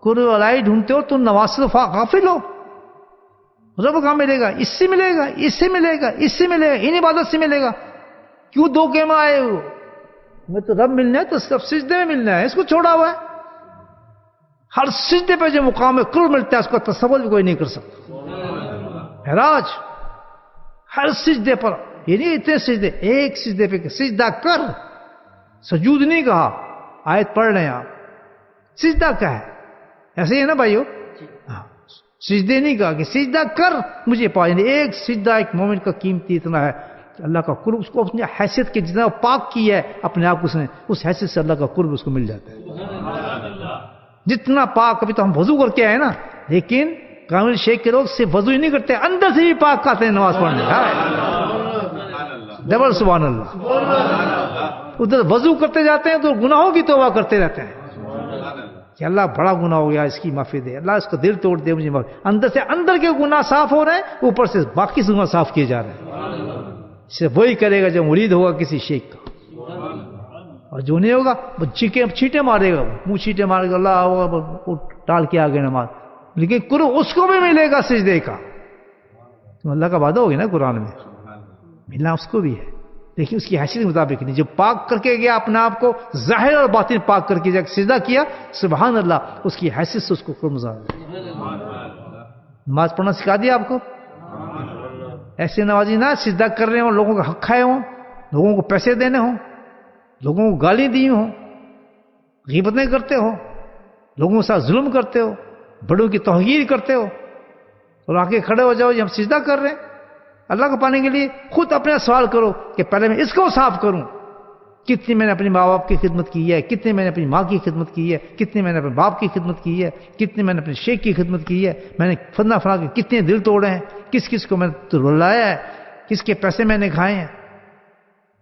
قرب الہی ڈھونڈتے ہو تو نماز سے غافل ہو، رب کہاں ملے گا؟ اس سے ملے گا، اس سے ملے گا، اس سے ملے گا، ان عبادت سے ملے گا، کیوں دھوکے میں آئے ہو؟ میں تو رب ملنا ہے تو سب سجدے میں ملنا ہے، اس کو چھوڑا ہوا ہے۔ ہر سجدے پہ جو مقام ہے قرب ملتا ہے اس کا تصور بھی کوئی نہیں کر سکتا۔ معراج ہر سجدے پر، یہ نہیں اتنے سجدے، ایک سجدے پہ سجدہ کر، سجود نہیں کہا، آیت پڑھ رہے ہیں آپ، سجدہ کیا ہے؟ ایسے ہی ہے نا بھائیو، سجدے نہیں کہا کہ سجدہ کر مجھے پا، یعنی ایک سجدہ ایک مومن کا قیمتی اتنا ہے کہ اللہ کا قرب اس کو اپنی حیثیت کے جتنا پاک کی ہے اپنے آپ کو، اس نے اس حیثیت سے اللہ کا قرب اس کو مل جاتا ہے جتنا پاک۔ ابھی تو ہم وضو کر کے آئے نا، لیکن کامل شیخ کے لوگ صرف وضو ہی نہیں کرتے، اندر سے بھی پاک آتے ہیں نماز پڑھنے، ڈبل سبحان اللہ۔ ادھر وضو کرتے جاتے ہیں تو گناہوں کی توبہ کرتے رہتے ہیں کہ اللہ بڑا گناہ ہو گیا، اس کی معافی دے، اللہ اس کا دل توڑ دے مجھے معافی۔ اندر سے اندر کے گناہ صاف ہو رہے ہیں، اوپر سے باقی گناہ صاف کیے جا رہے ہیں۔ صرف وہی کرے گا جو مرید ہوگا کسی شیخ کا، اور جو نہیں ہوگا وہ چھینٹے مارے گا، منہ چھینٹے مارے گا، اللہ ٹال کے آگے نماز، لیکن قرب اس کو بھی ملے گا سجدے کا۔ تو اللہ کا وعدہ ہو گیا نا قرآن میں، ملنا اس کو بھی ہے، لیکن اس کی حیثیت کے مطابق نہیں۔ جو پاک کر کے گیا اپنے آپ کو ظاہر اور باطن پاک کر کے جا کے سجدہ کیا، سبحان اللہ، اس کی حیثیت سے اس کو قرب مزہ۔ نماز پڑھنا سکھا دیا آپ کو، ایسے نمازی نہ سجدہ کر رہے ہوں، لوگوں کا حق کھائے ہوں، لوگوں کو پیسے دینے ہوں، لوگوں کو گالی دی ہوں، غیبتیں کرتے ہو، لوگوں کے ساتھ ظلم کرتے ہو، بڑوں کی توہین کرتے ہو، اور آ کے کھڑے ہو جاؤ یہ ہم سجدہ کر رہے ہیں اللہ کو پانے کے لیے۔ خود اپنے سوال کرو کہ پہلے میں اس کو صاف کروں، کتنی میں نے اپنے ماں باپ کی خدمت کی ہے، کتنی میں نے اپنی ماں کی خدمت کی ہے، کتنی میں نے اپنے باپ کی خدمت کی ہے، کتنی میں نے اپنے شیخ کی خدمت کی ہے، میں نے فلاں فلاں کے کتنے دل توڑے ہیں، کس کس کو میں نے رلایا ہے، کس کے پیسے میں نے کھائے ہیں۔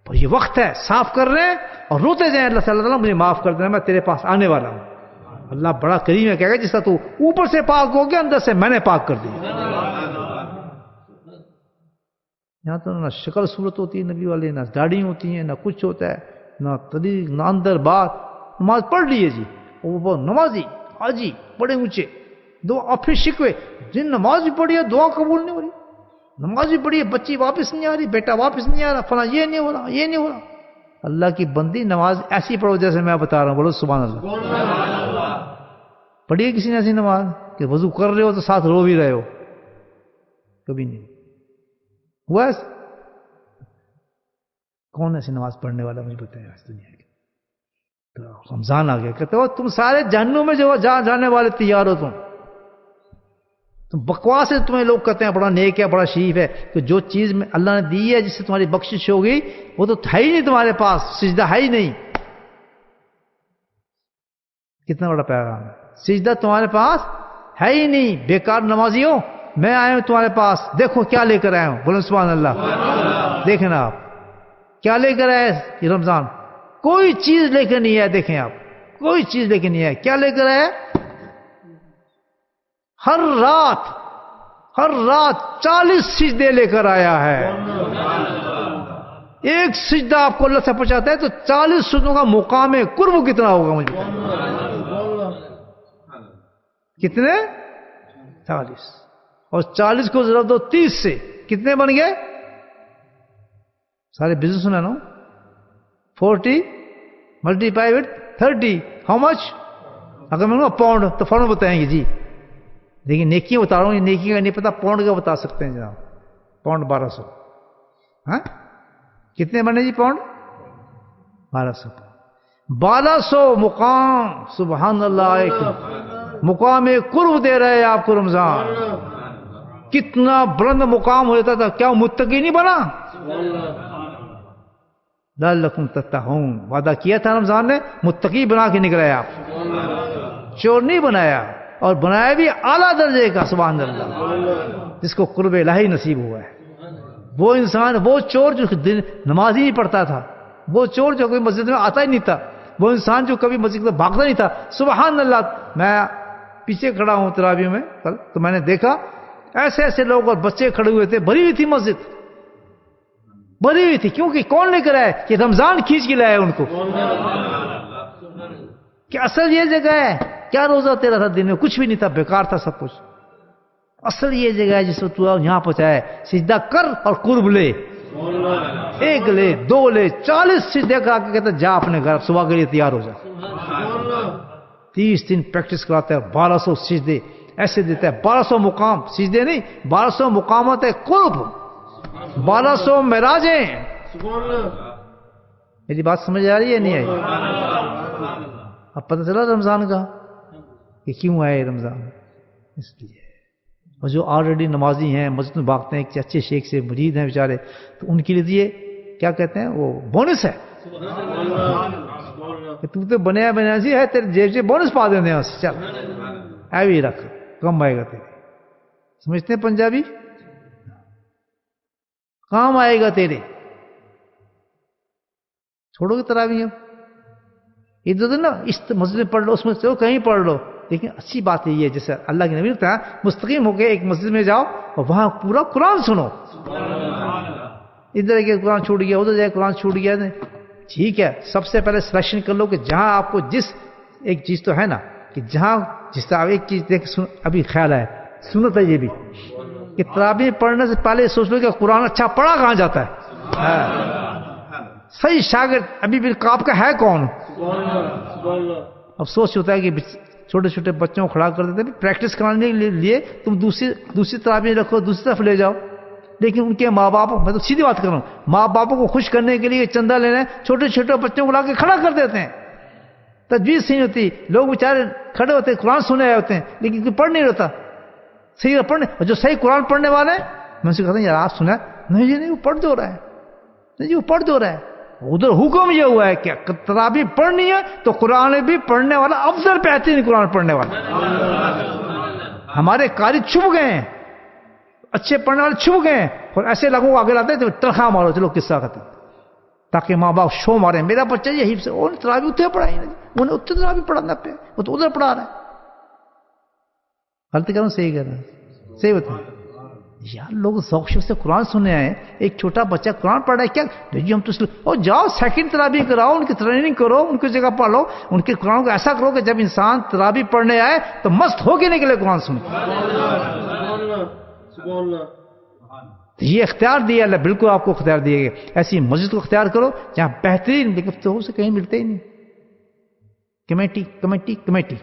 اور یہ وقت ہے صاف کر رہے ہیں اور روتے جائیں اللہ صلی اللہ علیہ وسلم مجھے معاف کر دینا، میں تیرے پاس آنے والا ہوں، اللہ بڑا کریم ہے، کہے گا جس کا تو اوپر سے پاک ہو گیا اندر سے میں نے پاک کر دیا. یہاں تو نہ شکل صورت ہوتی ہے نبی والے، نہ داڑھی ہوتی ہیں، نہ کچھ ہوتا ہے، نہ طریق، نہ اندر بات. نماز پڑھ لیے جی، وہ نمازی حاجی بڑے اونچے دعا، اور پھر شکوے جن نماز بھی پڑھی ہے دعا قبول نہیں ہو رہی، نماز بھی پڑھی ہے بچی واپس نہیں آ رہی، بیٹا واپس نہیں آ رہا، فلاں یہ نہیں ہو رہا، یہ نہیں ہو رہا. اللہ کی بندی نماز ایسی پڑھو جیسے میں بتا رہا ہوں، بولو سبحان اللہ. پڑھی ہے کسی نے ایسی نماز کہ وضو کر رہے ہو تو ساتھ رو بھی رہے ہو؟ کبھی نہیں ہوا ایسا. کون ایسی نماز پڑھنے والا مجھے بتایا آج دنیا کے؟ تو رمضان آ گیا، کہتے ہو تم سارے جہنم میں جو جانے والے تیار ہو، تم بکواس ہے. تمہیں لوگ کہتے ہیں بڑا نیک ہے، بڑا شریف ہے، کہ جو چیز میں اللہ نے دی ہے جس سے تمہاری بخشش ہوگی وہ تو ہے ہی نہیں تمہارے پاس، سجدہ ہے ہی نہیں. کتنا بڑا پیغام ہے، سجدہ تمہارے پاس ہے ہی نہیں. بیکار نمازیوں، میں آیا ہوں تمہارے پاس، دیکھو کیا لے کر آیا ہوں، بولو سبحان اللہ. دیکھیں نا آپ کیا لے کر آئے یہ رمضان، کوئی چیز لے کر نہیں آئے. دیکھیں آپ کوئی چیز لے کر نہیں آئے. کیا لے کر آئے؟ ہر رات 40 سجدے لے کر آیا ہے. ایک سجدہ آپ کو اللہ سے پہنچاتا ہے تو 40 سجدوں کا مقام قرب کتنا ہوگا مجھے کتنے؟ 40. اور 40 کو ضرب دو 30 سے، کتنے بن گئے؟ سارے بزنس سنا نا، 40 ملٹیپلائی وتھ 30 ہاؤ مچ؟ اگر میں پاؤنڈ تو فوراً بتائیں گے جی. لیکن نیکی بتا رہا ہوں، یہ نیکی کا نہیں پتا، پاؤنڈ کا بتا سکتے ہیں جناب. پاؤنڈ 1200. ہاں کتنے بنے جی پاؤنڈ؟ 1200 مقام. سبحان اللہ، ایک مقام قرب دے رہے ہیں آپ کو رمضان. کتنا بلند مقام ہو جاتا تھا، کیا متقی نہیں بنا؟ لعلکم تتقون، وعدہ کیا تھا رمضان نے، متقی بنا کے نکلے آپ، چور نہیں بنایا، اور بنایا بھی اعلیٰ درجے کا. سبحان اللہ، جس کو قرب الہی نصیب ہوا ہے. وہ انسان، وہ چور جو نماز ہی نہیں پڑھتا تھا، وہ چور جو کوئی مسجد میں آتا ہی نہیں تھا، وہ انسان جو کبھی مسجد میں بھاگتا نہیں تھا. سبحان اللہ. میں پیچھے کھڑا ہوں تراویح میں کل، تو میں نے دیکھا ایسے ایسے لوگ اور بچے کھڑے ہوئے تھے، بھری ہوئی تھی مسجد، بھری ہوئی تھی. کیونکہ کون لے کر آئے؟ کہ رمضان کھینچ کے لائے ان کو. کہ اصل یہ جگہ ہے، کیا روزہ تیرا تھا دن میں؟ کچھ بھی نہیں تھا، بیکار تھا سب کچھ. اصل یہ جگہ ہے جس کو تو یہاں پہنچایا ہے. سجدہ کر اور قرب لے، ایک لے، 2 لے، 40 سجدے کر کے کہتا جا اپنے گھر، صبح کے لیے تیار ہو جا. 30 دن پریکٹس کراتا ہے، 1200 سجدے ایسے دیتا ہے. 1200 مقام، سجدے نہیں، 1200 مقامات قرب، 1200 معراجیں. میری بات سمجھ آ رہی ہے نہیں آئی؟ اب پتہ چلا رمضان کا کہ کیوں آئے رمضان، اس لیے. اور جو آلریڈی نمازی ہیں، مسجد میں بھاگتے ہیں، اچھے شیخ سے مرید ہیں بیچارے، تو ان کے لیے کیا کہتے ہیں، وہ بونس ہے. تو بنیا سی ہے، تیرے جیب سے بونس پا دیتے ہیں، چل ایوی رکھ، کم آئے گا تیرے. سمجھتے ہیں پنجابی؟ کام آئے گا تیرے. چھوڑو گے تراویح؟ ادھر ادھر نا اس مسجد میں پڑھ لو، اس میں چلو کہیں پڑھ لو، لیکن اچھی بات یہ ہے جیسے اللہ کے نبی نے کہا مستقیم ہو کے ایک مسجد میں جاؤ اور وہاں پورا قرآن سنو. ادھر ایک قرآن چھوٹ گیا، ادھر جائے قرآن چھوٹ گیا. ٹھیک ہے، سب سے پہلے سلیکشن کر لو کہ جہاں آپ کو جس ایک چیز تو ہے نا کہ جہاں جس طرح ایک چیز دیکھ ابھی خیال ہے، سنت ہے یہ بھی کہ تراویح پڑھنے سے پہلے سوچ لو کہ قرآن اچھا پڑھا کہاں جاتا ہے. صحیح شاگرد ابھی بھی آپ کا ہے کون؟ افسوس ہوتا ہے کہ چھوٹے چھوٹے بچوں کو کھڑا کر دیتے ہیں پریکٹس کرانے کے لیے، تم دوسری تراویح رکھو، دوسری طرف لے جاؤ. لیکن ان کے ماں باپ، میں تو سیدھی بات کر رہا ہوں، ماں باپوں کو خوش کرنے کے لیے چندہ لینے چھوٹے چھوٹے بچوں کو لا کے کھڑا کر دیتے ہیں. تجویز صحیح ہوتی، لوگ بیچارے کھڑے ہوتے ہیں، قرآن سنے آئے ہوتے ہیں، لیکن کوئی پڑھ نہیں رہتا صحیح پڑھنے. اور جو صحیح قرآن پڑھنے والے ہیں میں ان سے کہتا ہوں یار آپ سنا نہیں جی، نہیں وہ پڑھ دو رہا ہے، نہیں جی وہ پڑھ دو رہا ہے. ادھر حکم یہ ہوا ہے کہ تراویح پڑھنی ہے تو قرآن بھی پڑھنے والا افضل بہترین قرآن پڑھنے والا. ہمارے قاری چھپ گئے ہیں، اچھے پڑھنے والے چھپ گئے ہیں، اور ایسے لوگوں کو آگے لاتے ہیں تو تنخواہ مارو چلو قصہ ختم. تاکہ ماں باپ شو مارے میرا بچہ یہی سے انہیں تراویح اتنے پڑھائی نا جی انہیں اتنے تراویح پڑھانا پہ وہ تو ادھر پڑھا رہا ہے. غلط کر رہا ہوں صحیح کر رہا ہوں صحیح بتائیں یار لوگ ذوق شوق سے قرآن سننے آئے ایک چھوٹا بچہ قرآن پڑھ رہا ہے کیا جی ہم تو اور جاؤ سیکنڈ تراویح کراؤ ان کی ٹریننگ کرو ان کی جگہ پڑھ لو ان کے قرآن کو ایسا کرو کہ جب انسان تراویح پڑھنے آئے تو مست ہو کے نکلے قرآن سن یہ اختیار دیا اللہ بالکل آپ کو اختیار دیا گیا ایسی مسجد کو اختیار کرو جہاں بہترین تو سے کہیں ملتے ہی نہیں کمیٹی کمیٹی کمیٹی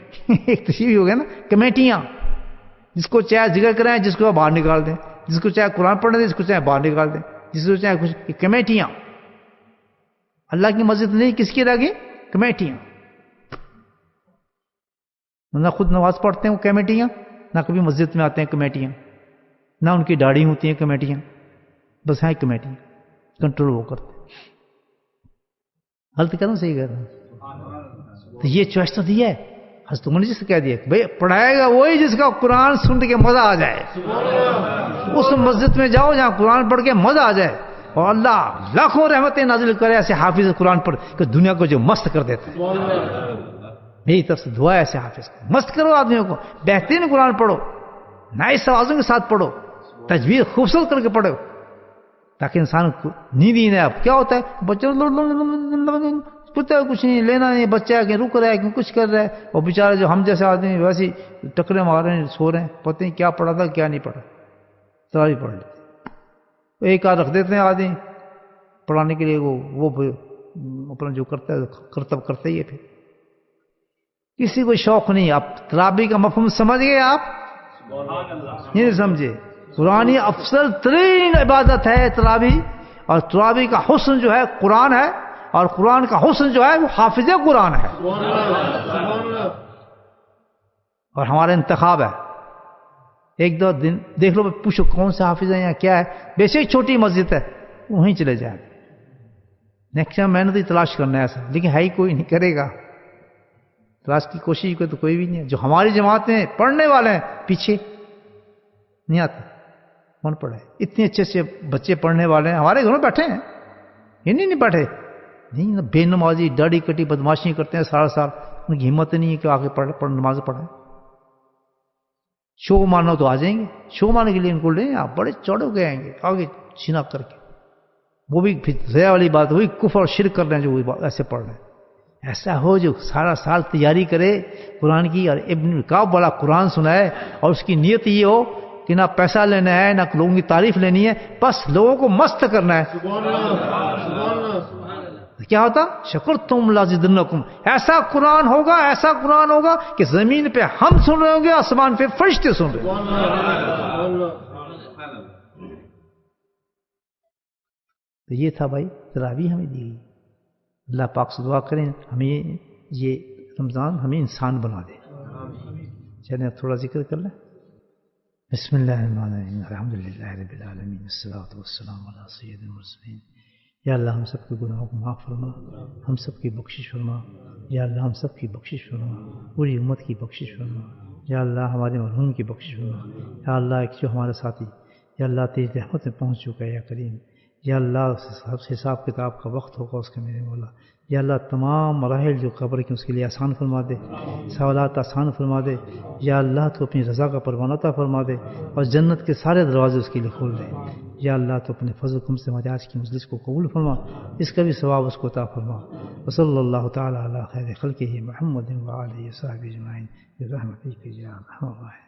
ایک تشریح ہو گیا نا کمیٹیاں جس کو چاہے ذکر کریں جس کو باہر نکال دیں جس کو چاہے قرآن پڑھنے دیں جس کو چاہے باہر نکال دیں جس کو چاہے کچھ کمیٹیاں اللہ کی مسجد نہیں کس کی رہ گئی کمیٹیاں نہ خود نماز پڑھتے ہیں وہ کمیٹیاں نہ کبھی مسجد میں آتے ہیں کمیٹیاں نہ ان کی داڑھی ہوتی ہیں کمیٹیاں بس ہیں کمیٹیاں کنٹرول وہ کرتے غلط کر رہا ہوں صحیح کر رہا ہوں تو یہ چوائس تو دیا ہے حضرت عمر جی سے کہہ دیا بھائی پڑھائے گا وہی جس کا قرآن سن کے مزہ آ جائے اس مسجد میں جاؤ جہاں قرآن پڑھ کے مزہ آ جائے اور اللہ لاکھوں رحمتیں نازل کرے ایسے حافظ قرآن پڑھ کہ دنیا کو جو مست کر دیتے ہیں میری طرف سے دعا ہے ایسے حافظ کو مست کرو آدمیوں کو بہترین قرآن پڑھو نائس آوازوں کے ساتھ پڑھو تجوید خوبصورت کر کے پڑھو تاکہ انسان کو نیند ہی نہیں اب کیا ہوتا ہے بچوں پتہ کچھ نہیں لینا نہیں بچہ کہ رک رہا ہے کہ کچھ کر رہا ہے اور بیچارے جو ہم جیسے آدمی ویسے ٹکرے مار رہے ہیں سو رہے ہیں پتہ نہیں کیا پڑھا تھا کیا نہیں پڑھا تراویح پڑھ لیتے ایک آدھ رکھ دیتے ہیں آدمی پڑھانے کے لیے وہ اپنا جو کرتا ہے کرتب کرتا ہی ہے پھر کسی کو شوق نہیں آپ تراویح کا مفہوم سمجھ گئے آپ یہ نہیں سمجھے قرآن افضل ترین عبادت ہے تراویح اور تراویح کا حسن جو ہے قرآن ہے اور قرآن کا حسن جو ہے وہ حافظ قرآن ہے اور ہمارا انتخاب ہے ایک دو دن دیکھ لو پوچھو کون سے حافظ ہیں یا کیا ہے بیشک چھوٹی مسجد ہے وہیں چلے جائیں نیکسٹ ٹائم محنت ہی تلاش کرنا ہے ایسا لیکن ہے ہی کوئی نہیں کرے گا تلاش کی کوشش کو تو کوئی بھی نہیں ہے جو ہماری جماعت میں پڑھنے والے ہیں پیچھے نہیں آتے کون پڑھے اتنے اچھے اچھے بچے پڑھنے والے ہیں ہمارے گھروں بیٹھے ہیں یہ نہیں بیٹھے نہیں بے نمازی داڑھی کٹی بدماشی کرتے ہیں سارا سال ان کی ہمت نہیں ہے کہ آگے پڑھ نماز پڑھیں شو مانو تو آ جائیں گے شو ماننے کے لیے ان کو لیں آپ بڑے چوڑے ہو کے آئیں گے آگے چھینا کر کے وہ بھی پھر ضیاء والی بات وہی کفر اور شرک کر رہے ہیں جو وہی ایسے پڑھ رہے ہیں ایسا ہو جو سارا سال تیاری کرے قرآن کی اور ابن کعب والا قرآن سنائے اور اس کی نیت یہ ہو کہ نہ پیسہ لینا ہے نہ لوگوں کی تعریف لینی ہے بس لوگوں کو مست کرنا ہے کیا ہوتا شکر تم لازدنکم ایسا قرآن ہوگا کہ زمین پہ ہم سن رہے ہوں گے آسمان پہ فرشتے سن رہے ہوں گے تو یہ تھا بھائی تراویح ہمیں دی گئی اللہ پاک سے دعا کریں ہمیں یہ رمضان ہمیں انسان بنا دے چلیں تھوڑا ذکر کر لیں بسم اللہ الرحمن الرحیم الحمدللہ رب العالمین والصلاۃ والسلام علی سید المرسلین یا اللہ ہم سب کے گناہوں کو معاف فرما ہم سب کی بخشش فرما یا اللہ ہم سب کی بخشش فرما پوری امت کی بخشش فرما یا اللہ ہمارے مرحوم کی بخشش فرما یا اللہ ایک جو ہمارا ساتھی یا اللہ تیری رحمت میں پہنچ چکا ہے یا کریم یا اللہ حساب کتاب کا وقت ہوگا اس کے میرے مولا یا اللہ تمام مراحل جو قبر کی اس کے لیے آسان فرما دے سوالات آسان فرما دے یا اللہ تو اپنی رضا کا پروانہ عطا فرما دے اور جنت کے سارے دروازے اس کے لیے کھول دے یا اللہ تو اپنے فضل کرم سے ہمارے آج کی مجلس کو قبول فرما اس کا بھی ثواب اس کو عطا فرما وصلی اللہ تعالی علی خیر خلقہ محمد و آلہ وصحبہ اجمعین برحمتک یا ارحم الراحمین.